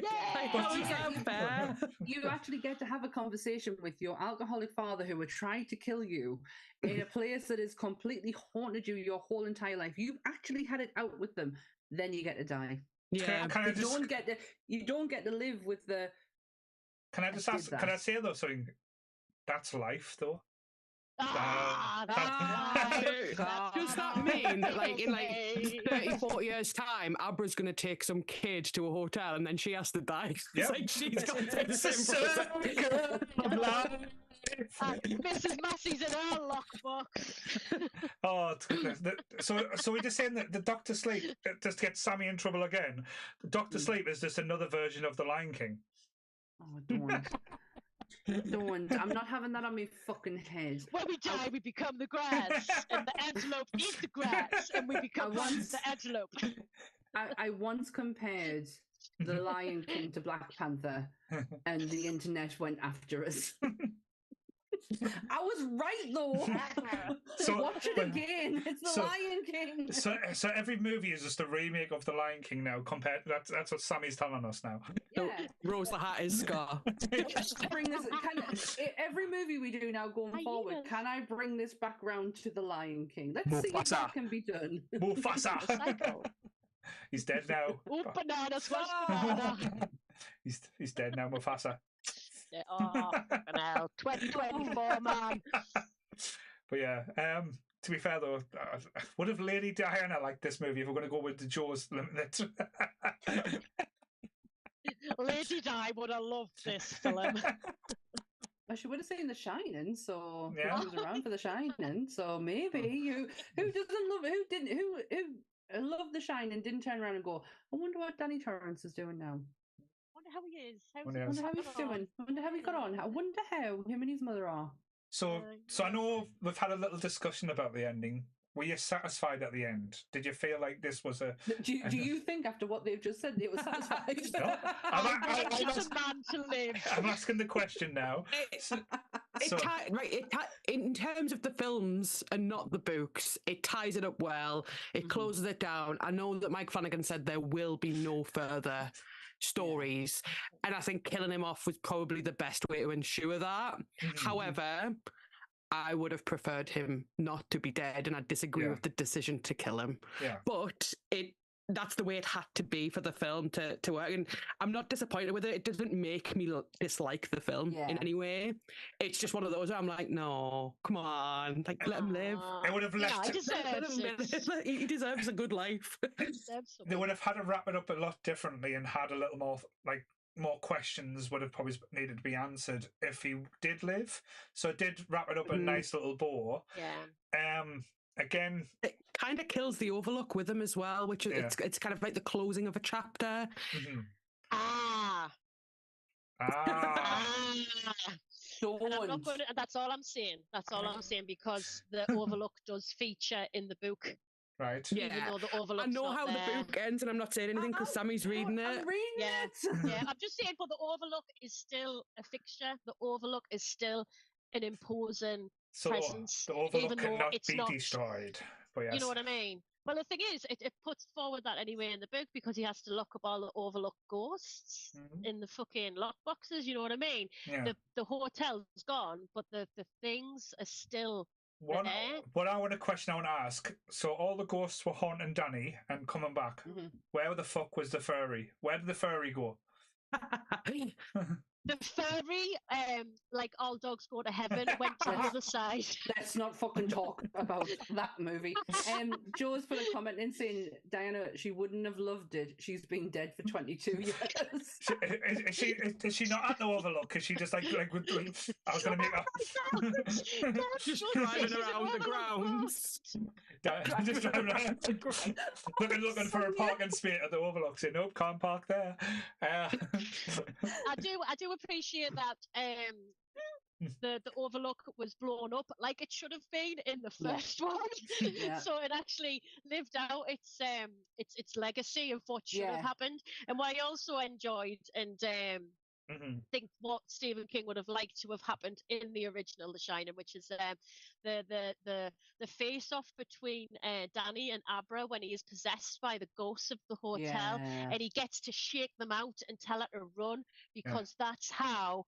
how is that fair?
You actually get to have a conversation with your alcoholic father who would try to kill you in a place that has completely haunted you your whole entire life. You've actually had it out with them. Then you get to die.
Yeah,
you don't get to live with the.
Can I just ask? Can I say though something? That's life, though.
Does that mean that like in like 30, 40 years time Abra's going to take some kid to a hotel and then she has to die? It's like she's got to take the same process.
Mrs. Massey's in her lockbox.
So we're just saying that the Dr. Sleep just gets Sammy in trouble again. Dr. Sleep is just another version of the Lion King.
Oh, don't. I'm not having that on my fucking head.
When we die, we become the grass, and the antelope eats the grass, and we become the antelope.
I once compared the Lion King to Black Panther, and the internet went after us. I was right though.
So-
Watch it again. It's the
so-
Lion King.
So every movie is just a remake of The Lion King now. Compared, that's what Sammy's telling us now.
So,
Yeah.
Rose the Hat is Scar.
Bring this. Every movie we do now going forward,
Hyenas.
can I bring this back round to the Lion King? Let's see if
Mufasa.
that can be done.
Mufasa.
Cycle.
He's dead now.
Oh, banana, smash banana.
He's dead now, Mufasa.
Yeah, oh, fucking hell. 2024, man.
But yeah, to be fair though, would have Lady Diana liked this movie if we're going to go with the Jaws limit?
Lady Di would have loved this film.
Well, she would have seen The Shining, so
Yeah.
she was around for The Shining. So maybe who doesn't love who loved The Shining didn't turn around and go, I wonder what Danny Torrance is doing now.
Wonder how he is. How's
Wonder
I
how
wonder how
he
he's doing. I wonder how he got on. I wonder how him and his mother are.
So I know we've had a little discussion about the ending. Were you satisfied at the end? Did you feel like this was a...
Do you think after what they've just said, they were satisfied?
No,
It's a man to live.
I'm asking the question now.
In terms of the films and not the books, it ties it up well. It closes it down. I know that Mike Flanagan said there will be no further stories, and I think killing him off was probably the best way to ensure that. However, I would have preferred him not to be dead, and I disagree with the decision to kill him.
Yeah.
But that's the way it had to be for the film to work, and I'm not disappointed with it. It doesn't make me dislike the film in any way. It's just one of those where I'm like, no, come on, like let him live.
They would have left.
He deserves it.
He deserves a good life.
They would have had to wrap it up a lot differently and had a little more more questions would have probably needed to be answered if he did live. So it did wrap it up a nice little bow.
Yeah.
Again,
it kind of kills the Overlook with him as well, which is it's kind of like the closing of a chapter.
Ah. And I'm not going to, that's all I'm saying. That's all I'm saying, because the Overlook does feature in the book.
Right.
Yeah.
Even though the Overlook's
I know
not
how
there.
the book ends, and I'm not saying anything because Sammy's reading it.
I'm reading it.
Yeah, I'm just saying, but the Overlook is still a fixture. The Overlook is still an imposing presence.
The Overlook
even though
cannot
it's
be
not,
destroyed. But yes.
You know what I mean? Well, the thing is, it puts forward that anyway in the book, because he has to lock up all the Overlook ghosts in the fucking lockboxes. You know what I mean?
Yeah.
The hotel's gone, but the things are still there.
What I want to ask. So all the ghosts were haunting Danny and coming back. Where the fuck was the furry? Where did the furry go?
The furry, like all dogs go to heaven, went to the other side.
Let's not fucking talk about that movie. Joe's put a comment in saying, Diana, she wouldn't have loved it. She's been dead for 22 years.
Is she not at the Overlook? Is she just like I was going to make up.
Just driving around the grounds.
Just driving around the grounds. Looking for a parking space at the Overlook. Saying, nope, can't park there.
I do appreciate that the Overlook was blown up like it should have been in the first one. So it actually lived out its legacy of what should have happened. And what I also enjoyed and think what Stephen King would have liked to have happened in the original The Shining, which is the face off between Danny and Abra when he is possessed by the ghosts of the hotel, and he gets to shake them out and tell her to run, because that's how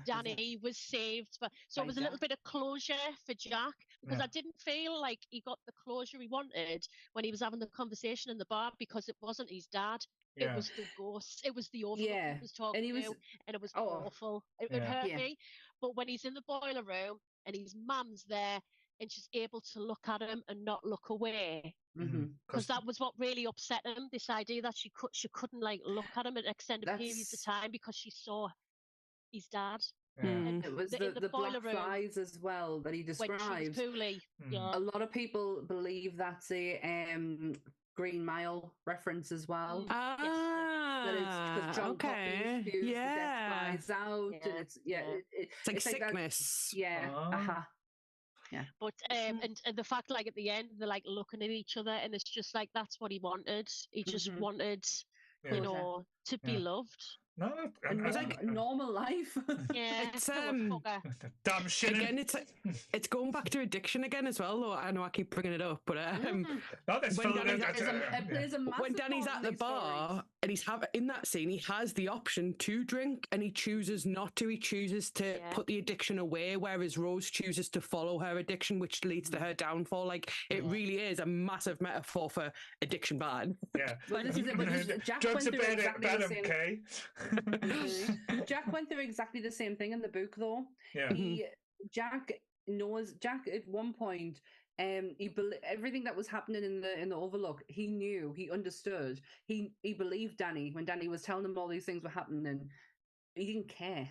Danny was saved. So it was a little bit of closure for Jack, because I didn't feel like he got the closure he wanted when he was having the conversation in the bar, because it wasn't his dad. It was the ghosts. It was the Overlook he was talking to, and it was awful. It hurt me. But when he's in the boiler room and his mum's there and she's able to look at him and not look away, because that was what really upset him. This idea that she couldn't like look at him at extended periods of time because she saw his dad.
It was the black flies as well that he described. A lot of people believe that's a Green Mile reference as well. That is because John Coffey spews the dead flies out, and it's
like sickness.
But and the fact, like at the end, they're like looking at each other, and it's just like that's what he wanted. He just wanted, you know, to be loved.
No,
a normal life.
Yeah,
It's,
poor fucker.
damn shit.
Again, it's going back to addiction again as well. Though I know I keep bringing it up, but
No, that's
when
full,
Danny's
It plays a massive
when Danny's
part
at
in
the
these
bar
stories.
and he's in that scene, he has the option to drink and he chooses not to. He chooses to put the addiction away, whereas Rose chooses to follow her addiction, which leads to her downfall. Like it really is a massive metaphor for addiction bad.
Yeah.
But this is it. But Jack
Drugs
went
are
through
bad,
exactly
bad
the same.
okay?
Jack went through exactly the same thing in the book, though.
Yeah.
Jack at one point. Everything that was happening in the Overlook, he knew, he understood. He believed Danny when Danny was telling him all these things were happening. He didn't care.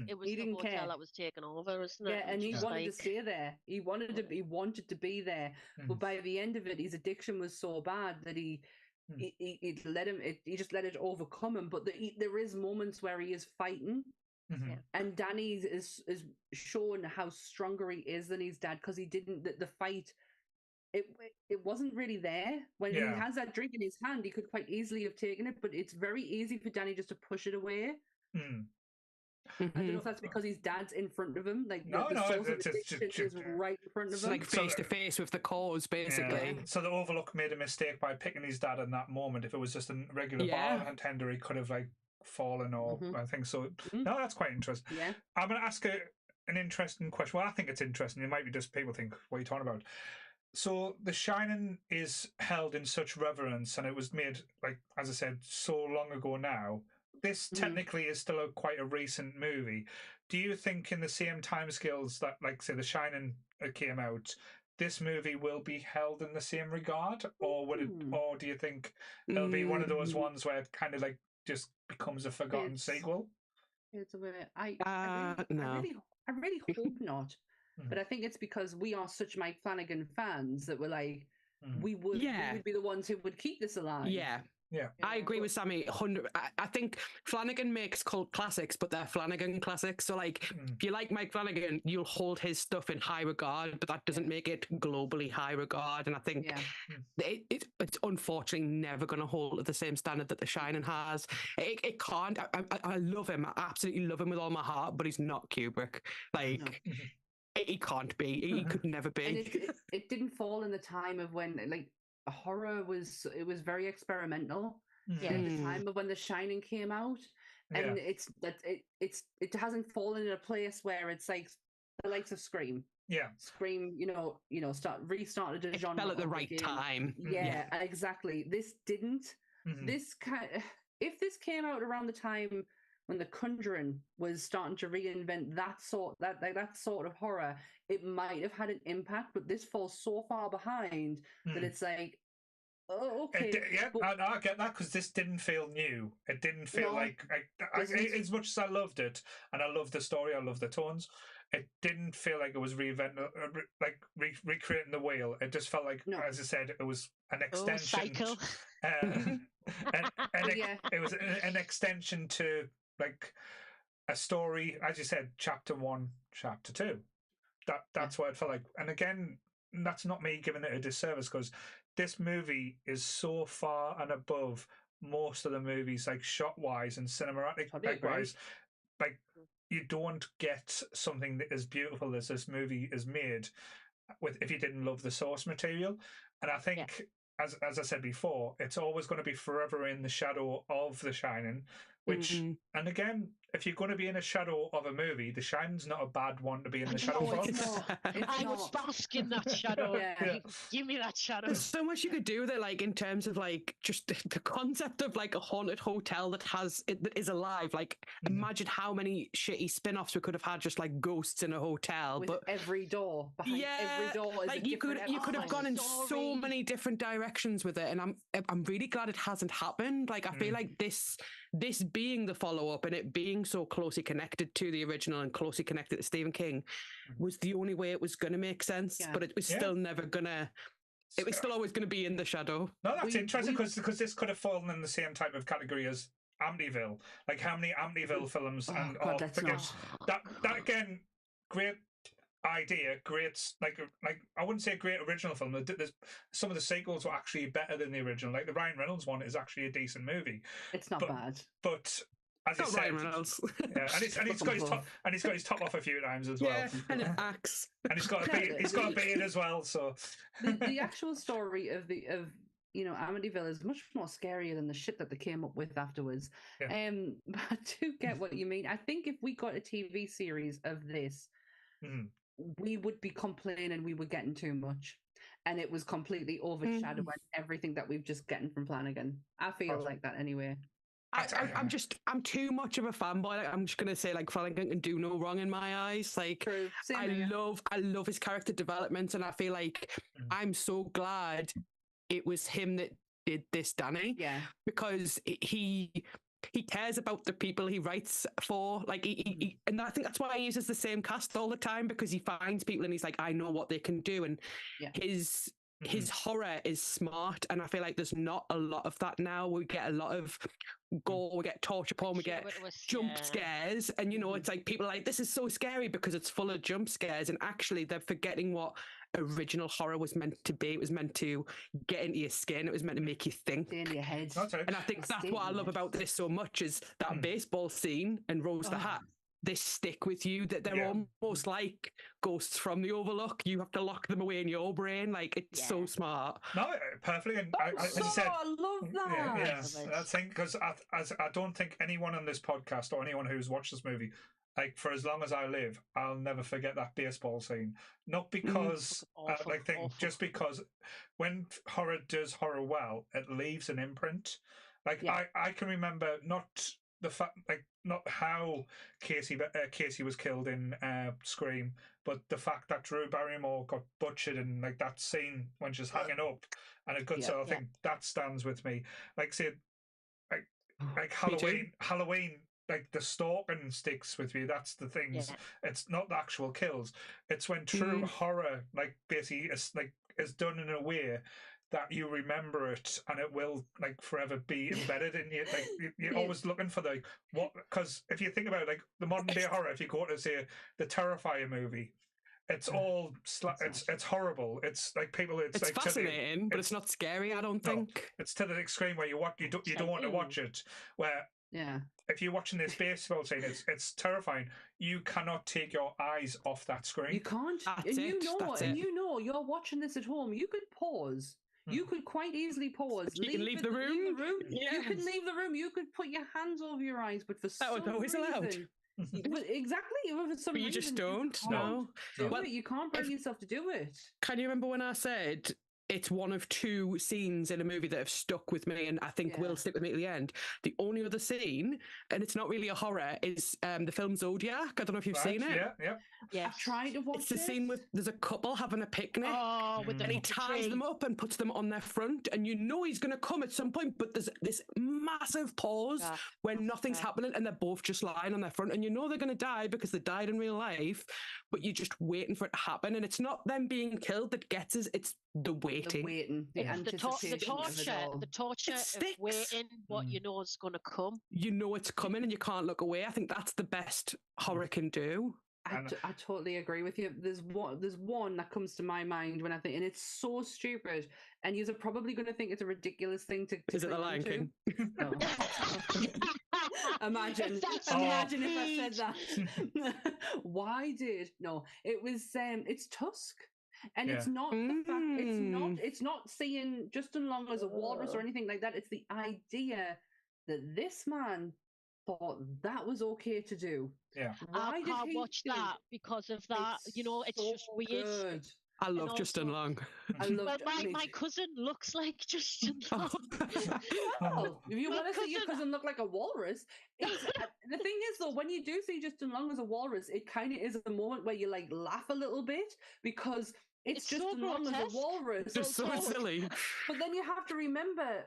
It was
He
the
didn't
hotel
care.
that was taken over, wasn't it?
Yeah, and he
just
wanted to
like-
stay there. He wanted to be there. But by the end of it, his addiction was so bad that he just let it overcome him. But there is moments where he is fighting, and Danny is showing how stronger he is than his dad, because he didn't the fight. It wasn't really there when he has that drink in his hand. He could quite easily have taken it, but it's very easy for Danny just to push it away. I don't know if that's because his dad's in front of him. Like the source of addiction is right in front of
It's
him.
like face to face with the cause, basically.
So the Overlook made a mistake by picking his dad in that moment. If it was just a regular bartender, he could have like fallen or I think so. No, that's quite interesting.
Yeah.
I'm going to ask an interesting question. Well, I think it's interesting. It might be just people think, what are you talking about? So The Shining is held in such reverence, and it was made, like, as I said, so long ago now. This technically is still quite a recent movie. Do you think in the same timescales that, like, say, The Shining came out, this movie will be held in the same regard? Or would it, or do you think it'll be one of those ones where it kind of like just becomes a forgotten sequel?
It's a bit.
No.
I really hope not. But I think it's because we are such Mike Flanagan fans that we're like, we would be the ones who would keep this alive.
Yeah.
Yeah,
I agree with Sammy. 100. I think Flanagan makes cult classics, but they're Flanagan classics. So, like, if you like Mike Flanagan, you'll hold his stuff in high regard, but that doesn't make it globally high regard. And I think it's unfortunately never going to hold at the same standard that The Shining has. It can't. I love him. I absolutely love him with all my heart, but he's not Kubrick. Like. He can't be. He could never be.
And it didn't fall in the time of when, like, horror was very experimental at the time of when The Shining came out, and it hasn't fallen in a place where it's like the likes of Scream. Scream, restarted a genre.
Fell at the right time.
Yeah, exactly. This didn't. If this came out around the time when The Conjuring was starting to reinvent that sort of horror, it might have had an impact, but this falls so far behind that it's like, oh, okay.
I get that, because this didn't feel new. It didn't feel as much as I loved it, and I loved the story, I loved the tones, it didn't feel like it was reinventing, recreating the wheel. It just felt like, as I said, it was an extension.
Cycle.
It was an extension to, like, a story, as you said, chapter 1, chapter 2. That's what it felt like. And again, that's not me giving it a disservice, because this movie is so far and above most of the movies, like shot wise and cinematic wise. Like, you don't get something that is beautiful as this movie is made if you didn't love the source material. And I think, as I said before, it's always going to be forever in the shadow of The Shining. Which, and again, if you're going to be in a shadow of a movie, The Shining's not a bad one to be in the shadow of.
I would bask in that shadow. Give me that shadow.
There's so much you could do there, like, in terms of, like, just the concept of, like, a haunted hotel that is alive. Like, imagine how many shitty spin-offs we could have had, just like ghosts in a hotel.
With
but
every door, behind every door is
like, you could have gone in so many different directions with it, and I'm really glad it hasn't happened. Like, I feel like this being the follow-up and it being so closely connected to the original and closely connected to Stephen King was the only way it was going to make sense, but it was still never going to. It was still always going to be in the shadow.
No, that's interesting, because this could have fallen in the same type of category as Amityville. Like, how many Amityville films that again, great idea, great, like I wouldn't say a great original film. Some of the sequels were actually better than the original. Like the Ryan Reynolds one is actually a decent movie.
It's not bad,
but as you
Got
said,
Ryan Reynolds.
yeah, and he's got his top off a few times as well.
Yeah, and an axe.
And he's got a beard as well. So
the actual story of Amityville is much more scarier than the shit that they came up with afterwards.
Yeah.
But I do get what you mean. I think if we got a TV series of this, we would be complaining we were getting too much, and it was completely overshadowing everything that we've just gotten from Flanagan. I feel like that anyway.
I'm too much of a fanboy. Like, I'm just gonna say, like, Flanagan can do no wrong in my eyes. Like, I love his character development, and I feel like I'm so glad it was him that did this, Danny.
Yeah,
because he cares about the people he writes for. Like, and I think that's why he uses the same cast all the time, because he finds people and he's like, I know what they can do, and his horror is smart, and I feel like there's not a lot of that now. We get a lot of gore, we get torture porn, we get jump scares, and it's like people are like, this is so scary because it's full of jump scares, and actually they're forgetting what original horror was meant to be. It was meant to get into your skin. It was meant to make you think.
Stay in your head.
And I think that's what I love about this so much, is that baseball scene and Rose the Hat. They stick with you, that they're almost like ghosts from the Overlook. You have to lock them away in your brain. Like, it's so smart.
No, perfectly. And I
love that.
Yeah, I think, because I don't think anyone on this podcast or anyone who's watched this movie, like, for as long as I live, I'll never forget that baseball scene. Not because just because when horror does horror well, it leaves an imprint. Like, I can remember not the fact, like, not how Casey was killed in Scream, but the fact that Drew Barrymore got butchered, and like that scene when she's hanging up, and a good sort of thing that stands with me. Like, say, like Halloween. Like, the stalking sticks with me. That's the things. Yeah. It's not the actual kills. It's when true horror, like, basically is done in a way that you remember it, and it will, like, forever be embedded in you. Like, you're always looking for because if you think about, like, the modern day horror, if you go to, say, the Terrifier movie, it's all it's horrible. It's like people. It's like
fascinating, but it's not scary. I don't think
it's to the extreme where you don't want to watch it. Where if you're watching this baseball scene, it's terrifying. You cannot take your eyes off that screen.
You can't. You're watching this at home. You could pause. You could quite easily pause.
You can leave the room.
Yes. You can leave the room. You could put your hands over your eyes, but for some reason,
always allowed.
But exactly, for some
but you
reason,
just don't.
You can't bring yourself to do it.
Can you remember when I said it's one of two scenes in a movie that have stuck with me, and I think will stick with me at the end? The only other scene, and it's not really a horror, is the film Zodiac. I don't know if you've seen it.
Yeah.
I've tried to watch it.
It's the scene with there's a couple having a picnic, and he ties them up and puts them on their front, and you know he's going to come at some point, but there's this massive pause where nothing's happening, and they're both just lying on their front, and you know they're going to die because they died in real life, but you're just waiting for it to happen, and it's not them being killed that gets us, it's the waiting.
The anticipation,
the torture of waiting what you know is going to come.
You know it's coming, and you can't look away. I think that's the best horror can do.
I totally agree with you. There's one that comes to my mind when I think, and it's so stupid, and you're probably going to think it's a ridiculous thing to
Is it the Lion King?
No. Imagine if I said that. It's Tusk. And it's not the fact, it's not seeing Justin Long as a walrus or anything like that. It's the idea that this man thought that was okay to do.
Yeah.
I can't watch that because of that. It's so just weird.
Good.
I love Justin Long.
My cousin looks like Justin Long.
Well, if you want to see your cousin look like a walrus, the thing is, though, when you do see Justin Long as a walrus, it kind of is a moment where you like laugh a little bit because it's Justin Long as a walrus.
It's so silly.
But then you have to remember,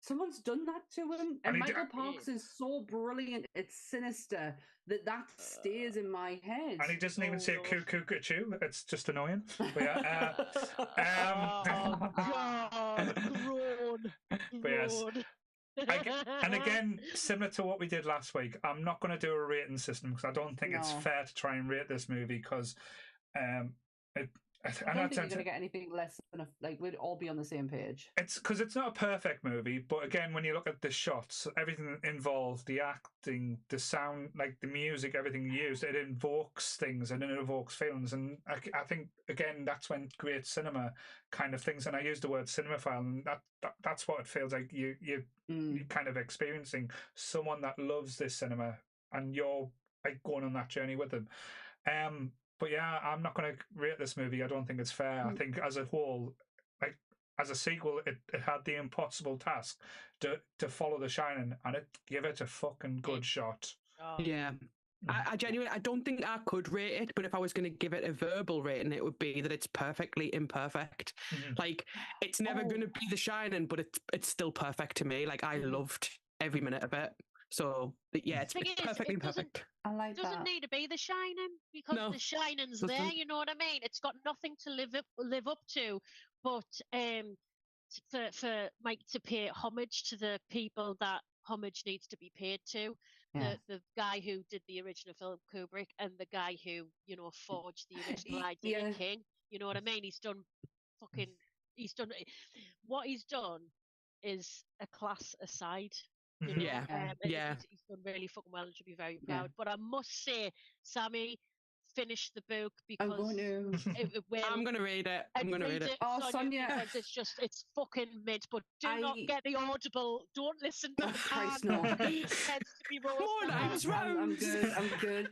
someone's done that to him, and Michael Parks is so brilliant. It's sinister that stays in my head.
And he doesn't even say cuckoo. It's just annoying. But yes. And again, similar to what we did last week, I'm not going to do a rating system because I don't think it's fair to try and rate this movie because
I don't think you're going to get anything less than we'd all be on the same page.
It's because it's not a perfect movie, but again, when you look at the shots, everything involved, the acting, the sound, like the music, everything used, it invokes things and it evokes feelings. And I think, again, that's when great cinema kind of things, and I use the word cinemaphile, and that's what it feels like. You're kind of experiencing someone that loves this cinema, and you're like going on that journey with them. But yeah, I'm not going to rate this movie. I don't think it's fair. I think as a whole, like as a sequel, it had the impossible task to follow The Shining, and it gave it a fucking good shot.
Yeah. I genuinely, I don't think I could rate it, but if I was going to give it a verbal rating, it would be that it's perfectly imperfect. Like, it's never going to be The Shining, but it's still perfect to me. Like, I loved every minute of it. So, yeah, it's perfectly imperfect.
I like
It doesn't need to be The Shining, because The Shining's there, you know what I mean? It's got nothing to live up to, but for Mike to pay homage to the people that homage needs to be paid to. Yeah. The guy who did the original film, Kubrick, and the guy who, you know, forged the original idea, King. You know what I mean? What he's done is a class aside. You know? He's done really fucking well and should be very proud. But I must say, Sammy, finish the book, because
I'm going to read it. I'm going to read it.
Oh, Sonia,
it's fucking mid. But do not get the Audible. Don't listen to the
Christ, no.
It tends to be Rose.
I'm good.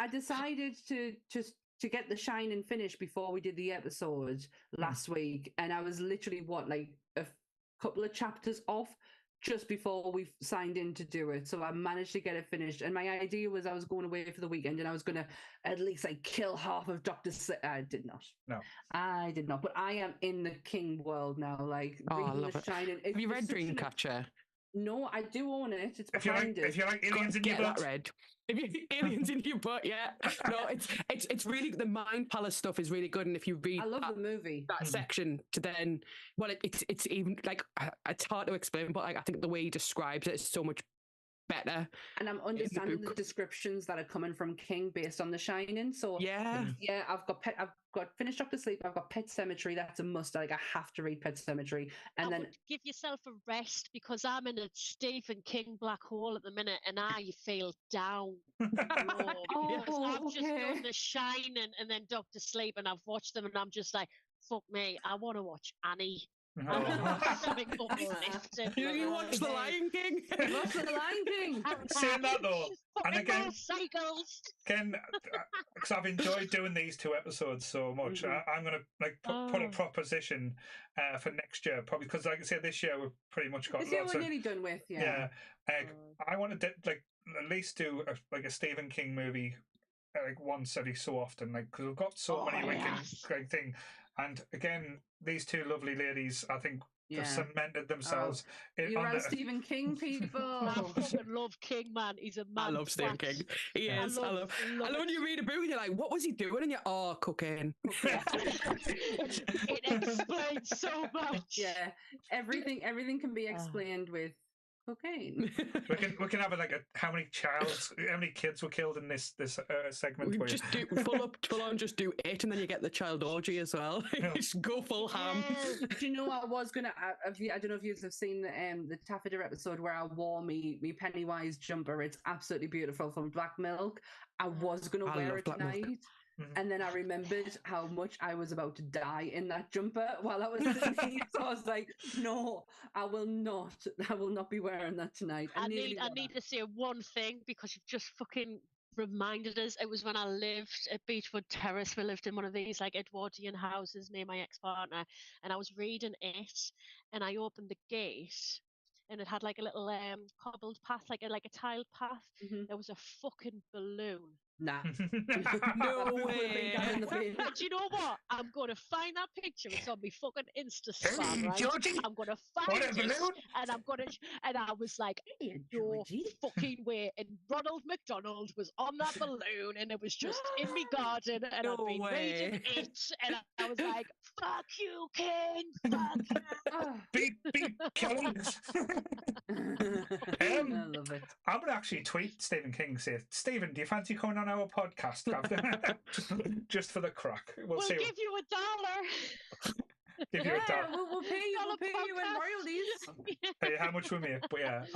I decided to get The Shining finished before we did the episode last week, and I was literally a couple of chapters off just before we signed in to do it. So I managed to get it finished, and my idea was I was going away for the weekend and I was going to at least kill half of Dr. I did not.
No.
I did not, but I am in the King world now.
I love it.
Shining.
Have you read Dreamcatcher?
No, I do own it. It's behind it.
If you like aliens in your butt,
read. If you aliens in your butt, yeah. No, it's really, the Mind Palace stuff is really good, and if you read,
I love the movie,
that section to then, it's even it's hard to explain, but I think the way he describes it is so much better.
And I'm understanding the descriptions that are coming from King based on The Shining. So I've got Finished Doctor Sleep. I've got Pet Sematary. That's a must. I have to read Pet Sematary. And then
give yourself a rest, because I'm in a Stephen King black hole at the minute, and I feel down. I've just done The Shining and then Doctor Sleep, and I've watched them, and I'm just like, fuck me, I want to watch Annie.
You watch The Lion King?
Watch The Lion King.
Saying that though, and again,
cycles.
Again, because I've enjoyed doing these 2 episodes so much, I'm going to put a proposition for next year, probably, because like I said, this year we've pretty much got.
This year we're nearly done with.
I want to at least do a Stephen King movie once every so often, because we've got so many wicked thing. And again, these 2 lovely ladies, I think, have cemented themselves.
You're all Stephen King people.
I fucking love King, man. He's a man.
I love Stephen King. He is. I love when you read a book and you're like, what was he doing? And you're, cocaine.
It explains so much.
Yeah, everything can be explained with cocaine.
we can have how many kids were killed in this segment.
We just do full on, just do 8, and then you get the child orgy as well. Just go full ham.
Do you know what I was gonna? I don't know if you have seen the Taffeta episode where I wore me Pennywise jumper. It's absolutely beautiful, from Black Milk. I was gonna wear it tonight. And then I remembered how much I was about to die in that jumper while I was singing. So I was like, no, I will not be wearing that tonight.
I need to say one thing, because you've just fucking reminded us. It was when I lived at Beechwood Terrace. We lived in one of these Edwardian houses near my ex-partner, and I was reading it, and I opened the gate, and it had a little cobbled path, like a tiled path. There was a fucking balloon.
Nah.
No way.
Do you know what? I'm going to find that picture. It's on my fucking Insta spam, right?
Georgie,
I'm going to find it, and I was like, no fucking way. away, and Ronald McDonald was on that balloon, and it was just in my garden, and
No
I'd been reading
way.
it, and I was like, "Fuck you, King! Fuck you!"
Beat Kelly.
I love it.
I'm going to actually tweet Stephen King, say, Stephen, do you fancy coming on our podcast? Just for the crack.
We'll
see.
give you $1.
Give you a dollar.
We'll pay you in royalties.
Hey, how much we make? But yeah,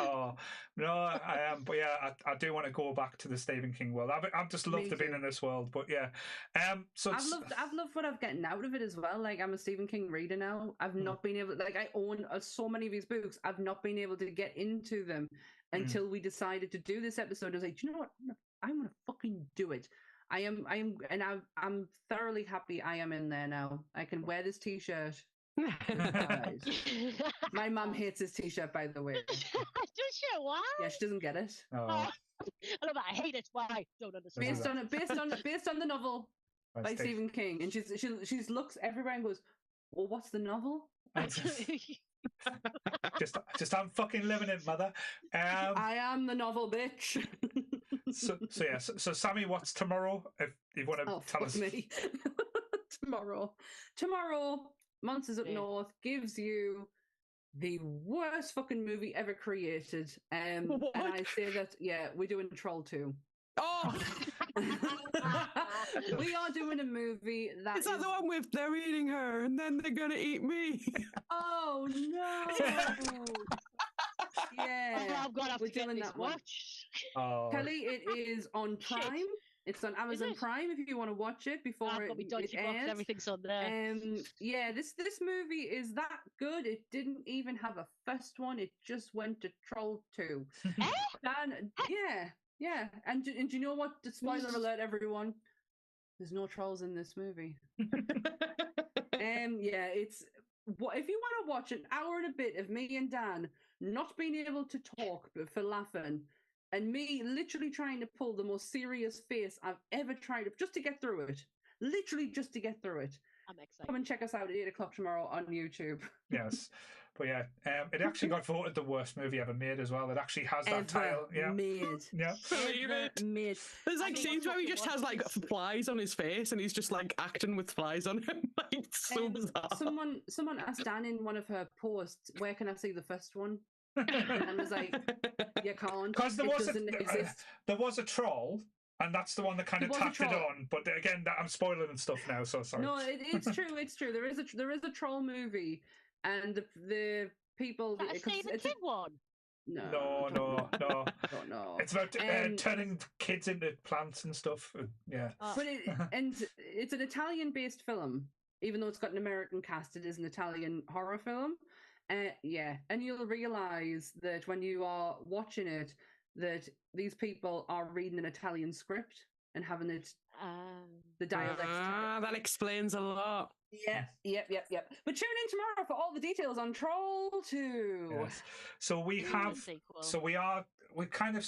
no, I am. But yeah, I do want to go back to the Stephen King world. I've just loved to being in this world. But yeah, so
I've loved what I've gotten out of it as well. Like, I'm a Stephen King reader now. I've not been able, like, I own so many of his books. I've not been able to get into them until we decided to do this episode. I was like, do you know what? I'm gonna fucking do it. I'm thoroughly happy I am in there now. I can wear this t-shirt. My mum hates this t-shirt, by the way.
Does she? Why?
Yeah, she doesn't get it.
Oh.
I love that. I hate it. Why? Don't understand.
Based on the novel by Stephen King, and she looks everywhere and goes, "Well, what's the novel?"
just I'm fucking living it, mother.
I am the novel, bitch.
So Sammy, what's tomorrow? If you want to tell us.
Me. Tomorrow, Monsters Up North gives you the worst fucking movie ever created. And I say that, we're doing Troll 2.
Oh!
We are doing a movie that
is that the one with they're eating her and then they're gonna eat me?
Oh no! Yeah,
I'm gonna have
we're
to get
doing
this
that one.
watched.
Kelly, it is on Prime. It's on Amazon Prime if you want to watch it before
I've got me dodgy
it
box,
airs.
everything's on there.
Yeah, this movie is that good. It didn't even have a first one. It just went to Troll 2. Yeah. And do you know what? Spoiler alert, everyone. There's no trolls in this movie. It's what if you want to watch an hour and a bit of me and Dan not being able to talk but for laughing, and me literally trying to pull the most serious face I've ever tried just to get through it. Literally just to get through it.
I'm excited.
Come and check us out at 8 o'clock tomorrow on YouTube.
Yes. But yeah, it actually got voted the worst movie ever made as well. It actually has that title. Yeah.
Made.
Yeah.
Made.
There's like scenes where he just has like flies on his face and he's just like acting with flies on him. Like, it's so bizarre.
Someone asked Dan in one of her posts, where can I see the first one? And I was like, you can't. Because
there was a troll. And that's the one that kind of tacked it on. But again, I'm spoiling and stuff now, so sorry.
No, it's true. It's true. There is a troll movie, and the people.
That's the Stephen King one.
No. It's about turning kids into plants and stuff. Yeah.
But it's an Italian-based film, even though it's got an American cast. It is an Italian horror film. And you'll realise that when you are watching it, that these people are reading an Italian script and having it the dialect.
That explains a lot.
Yep. But tune in tomorrow for all the details on Troll 2.
Yes. So we kind of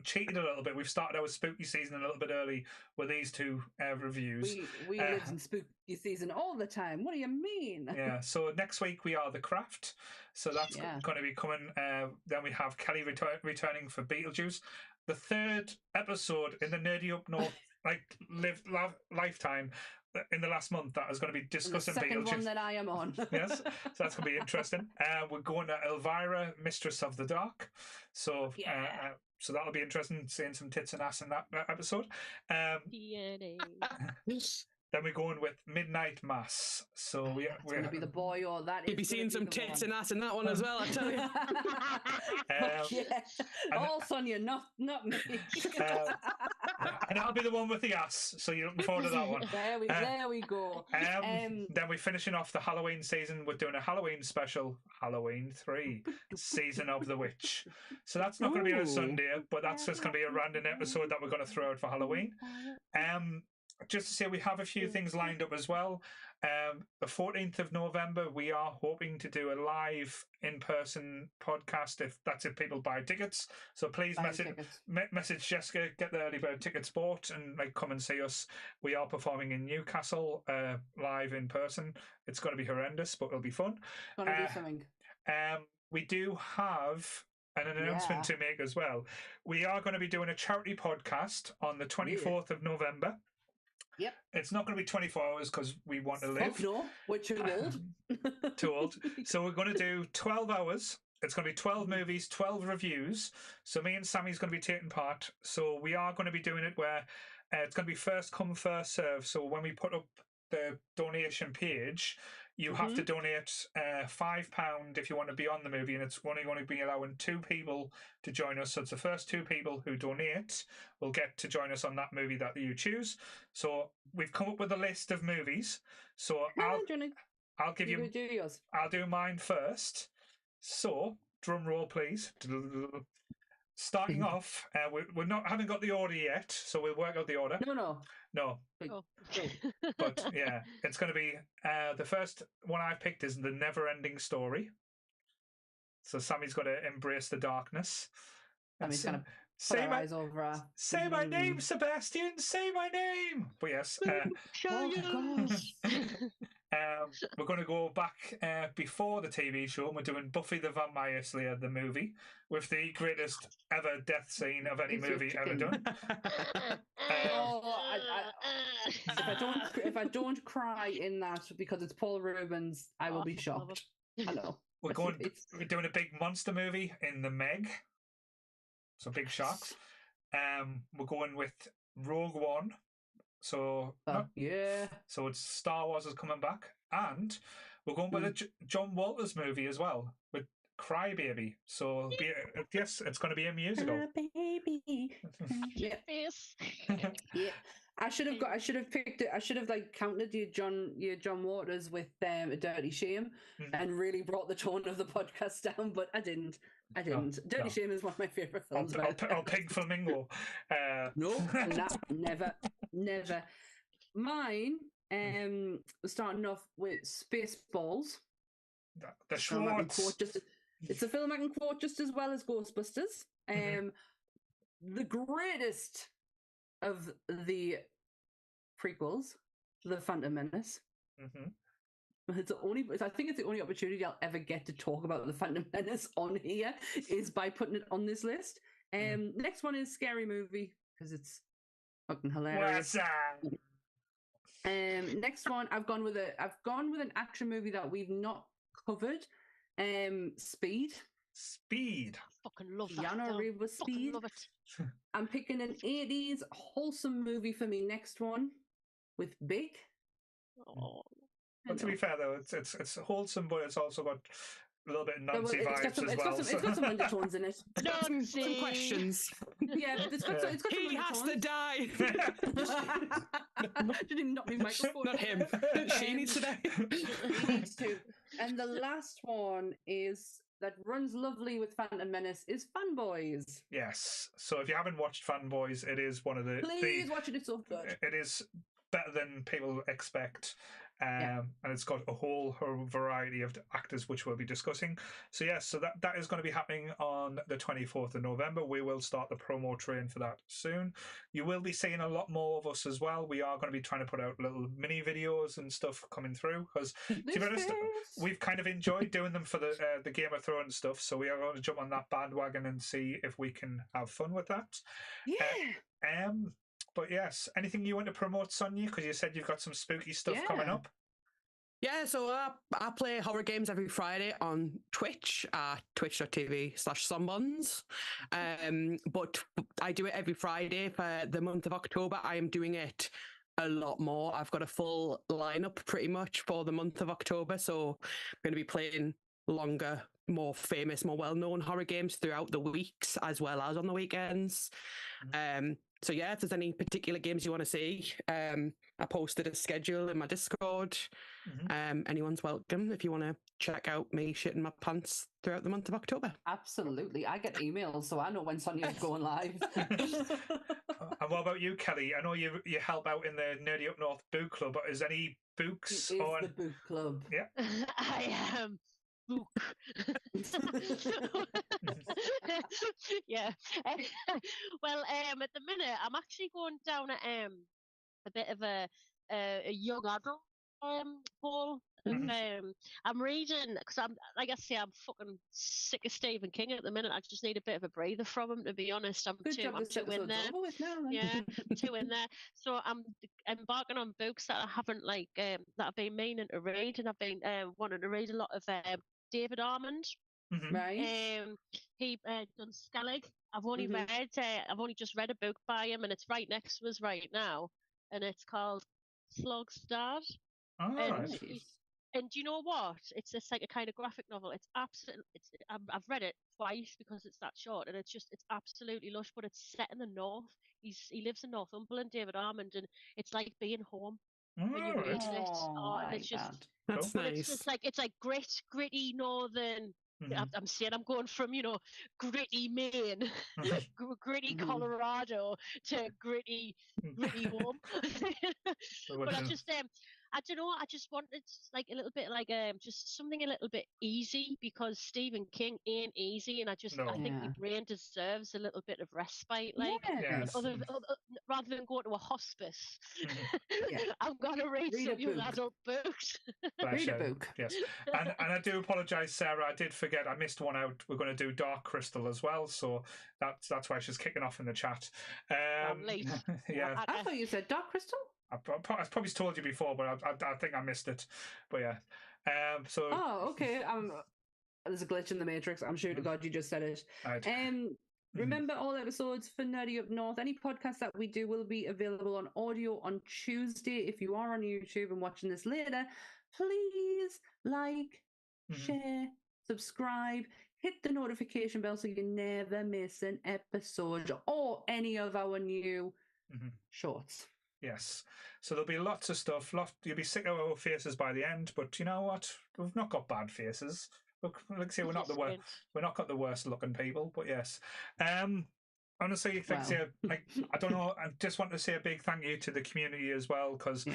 cheated a little bit. We've started our spooky season a little bit early with these two reviews.
We live in spooky season all the time. What do you mean?
Yeah. So next week we are The Craft. So that's going to be coming. Then we have Kelly returning for Beetlejuice. The third episode in the Nerdy Up North lifetime in the last month that is going to be discussing
the second
Beetlejuice.
One that I am on.
Yes, so that's going to be interesting. We're going to Elvira, Mistress of the Dark. So so that'll be interesting, seeing some tits and ass in that episode.
DNA.
Then we're going with Midnight Mass. So we're
going to be the boy, or that
you'll be seeing some tits and ass in that one as well, I tell you.
All Sonia, not me.
And I'll be the one with the ass. So you're looking forward to that one.
There we go.
Then we're finishing off the Halloween season. We're doing a Halloween special, Halloween 3, Season of the Witch. So that's not going to be on a Sunday, but that's just going to be a random episode that we're going to throw out for Halloween. Just to say, we have a few things lined up as well. The 14th of November, we are hoping to do a live in-person podcast if people buy tickets. So please message Jessica, get the early bird tickets bought, and come and see us. We are performing in Newcastle live in person. It's going to be horrendous, but it'll be fun.
Going to do something.
We do have an announcement to make as well. We are going to be doing a charity podcast on the 24th of November.
Yep.
It's not going to be 24 hours because we want to live.
Fuck no, we're too old.
Too old. So we're going to do 12 hours. It's going to be 12 movies, 12 reviews. So me and Sammy's going to be taking part. So we are going to be doing it where it's going to be first come, first serve. So when we put up the donation page, you have to donate £5 if you want to be on the movie, and it's only going to be allowing 2 people to join us. So it's the first 2 people who donate will get to join us on that movie that you choose. So we've come up with a list of movies. So I'll give you.
Do yours.
I'll do mine first. So drum roll, please. Starting off, we're not haven't got the order yet, so we'll work out the order.
No.
Oh.
But yeah, it's going to be the first one I've picked is The Never-Ending Story. So Sammy's got to embrace the darkness.
Sammy's going to say
my name, Sebastian. Say my name. But yes, we're going to go back before the TV show, and we're doing Buffy the Vampire Slayer, the movie, with the greatest ever death scene of any movie ever done.
If I don't cry in that because it's Paul Rubens, I will be shocked. I know.
We're doing a big monster movie in The Meg. So big sharks. We're going with Rogue One. So so it's Star Wars is coming back, and we're going by the John Walters movie as well with Crybaby. So yes, it's going to be a musical.
Baby.
Yes.
Yeah. I should have picked it. I should have counted your John Waters with A Dirty Shame and really brought the tone of the podcast down, but I didn't. Dirty Shame is one of my favourite films.
I'll Pink Flamingo.
No, never. Mine, starting off with Spaceballs.
The Schwartz.
It's a film I can quote just as well as Ghostbusters. The greatest of the prequels, The Phantom Menace. I think it's the only opportunity I'll ever get to talk about The Phantom Menace on here is by putting it on this list. Next one is Scary Movie because it's fucking hilarious. Next one, I've gone with an action movie that we've not covered. Speed.
Speed.
I fucking love that.
Keanu Reeves with Speed.
Love it.
I'm picking an 80s wholesome movie for me next one with Big.
Oh.
But to be fair though, it's wholesome, but it's also got a little bit of Nancy vibes as well.
It's got some undertones in it.
Some questions.
Yeah, but it's got some
He has to die.
Didn't knock me microphone.
Not him. She needs to die.
He needs to. And the last one is that runs lovely with Phantom Menace is Fanboys.
Yes. So if you haven't watched Fanboys, it is one of the...
Please watch it, it's so good.
It is better than people expect. And it's got a whole variety of actors which we'll be discussing. So yes, so that is going to be happening on the 24th of November. We will start the promo train for that soon. You will be seeing a lot more of us as well. We are going to be trying to put out little mini videos and stuff coming through because, to be honest, we've kind of enjoyed doing them for the Game of Thrones stuff. So we are going to jump on that bandwagon and see if we can have fun with that.
Yeah.
But yes, anything you want to promote, Sonia? Because you said you've got some spooky stuff coming up.
Yeah, so I play horror games every Friday on Twitch at twitch.tv/sunbuns. But I do it every Friday for the month of October. I am doing it a lot more. I've got a full lineup pretty much for the month of October. So I'm going to be playing longer, more famous, more well-known horror games throughout the weeks as well as on the weekends. So yeah, if there's any particular games you want to see, I posted a schedule in my Discord. Anyone's welcome if you want to check out me shitting my pants throughout the month of October.
Absolutely. I get emails, so I know when Sonia's going live.
And what about you, Kelly? I know you help out in the Nerdy Up North Book Club, but is any books on...
the book club.
Yeah.
I am. Book. Yeah. Well, at the minute, I'm actually going down a bit of a young adult Paul.
Mhm.
I'm reading because I'm, like I say, I'm fucking sick of Stephen King at the minute. I just need a bit of a breather from him, to be honest.
Good job
I'm
this
too in
episode's
there.
over with now, then.
Yeah, too in there. So I'm embarking on books that I haven't that I've been meaning to read, and I've been wanting to read a lot of David Armand.
Mhm.
Right.
He done Skellig. I've
Mhm.
I've only just read a book by him, and it's right next to us right now, and it's called Slogstad.
All
And
right.
Nice.
and do you know what? It's just like a kind of graphic novel. It's absolutely. I've read it twice because it's that short, and it's absolutely lush. But it's set in the north. He lives in Northumberland, David Armand, and it's like being home when
All
you're
right.
reading it.
Oh, I
And
like
it's just,
that.
That's
but
nice.
it's like gritty northern.
Mhm.
I'm saying I'm going from gritty Maine, gritty
Mhm.
Colorado to gritty home. But I don't know. I just wanted like a little bit like just something a little bit easy, because Stephen King ain't easy, and I
No.
think my
Yeah.
brain deserves a little bit of respite, like.
Yes.
Rather than going to a hospice,
Mhm.
Yeah.
I'm gonna read
Read
some
a
young
book.
adult books.
Bless
Read a
you.
book.
Yes. And I do apologise, Sarah. I did forget. I missed one out. We're going to do Dark Crystal as well, so that's why she's kicking off in the chat.
Late.
Yeah.
I thought you said Dark Crystal.
I probably told you before, but I think I missed it. But yeah. So.
Oh, okay. There's a glitch in the Matrix. I'm sure to God you just said it.
Right.
Remember, all episodes for Nerdy Up North, any podcast that we do will be available on audio on Tuesday. If you are on YouTube and watching this later, please like, share, subscribe, hit the notification bell so you never miss an episode or any of our new shorts.
Yes. So there'll be lots of stuff. You'll be sick of our faces by the end, but you know what? We've not got bad faces. Look, like I say, we're not got the worst looking people, but yes. Honestly, I don't know. I just want to say a big thank you to the community as well, because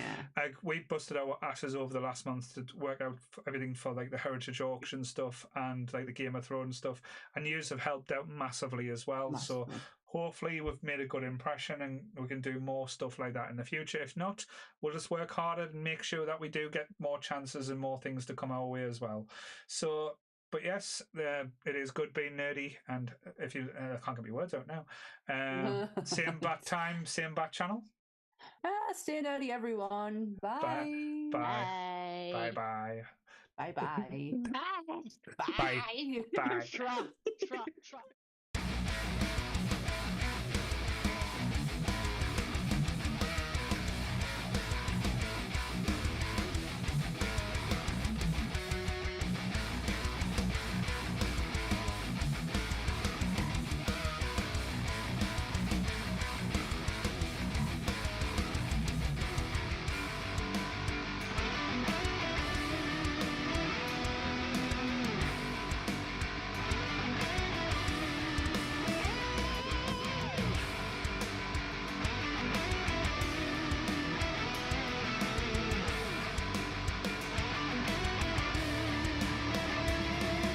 we busted our asses over the last month to work out everything for like the Heritage Auction stuff and like the Game of Thrones stuff, and yous have helped out massively as well. So hopefully we've made a good impression, and we can do more stuff like that in the future. If not, we'll just work harder and make sure that we do get more chances and more things to come our way as well. So. But yes, it is good being nerdy, and if you I can't get my words out now. Same bat time, same bat channel.
Stay nerdy, everyone. Bye.
Bye. Bye. Bye.
Bye. Bye.
Bye.
Bye. Bye.
Trot.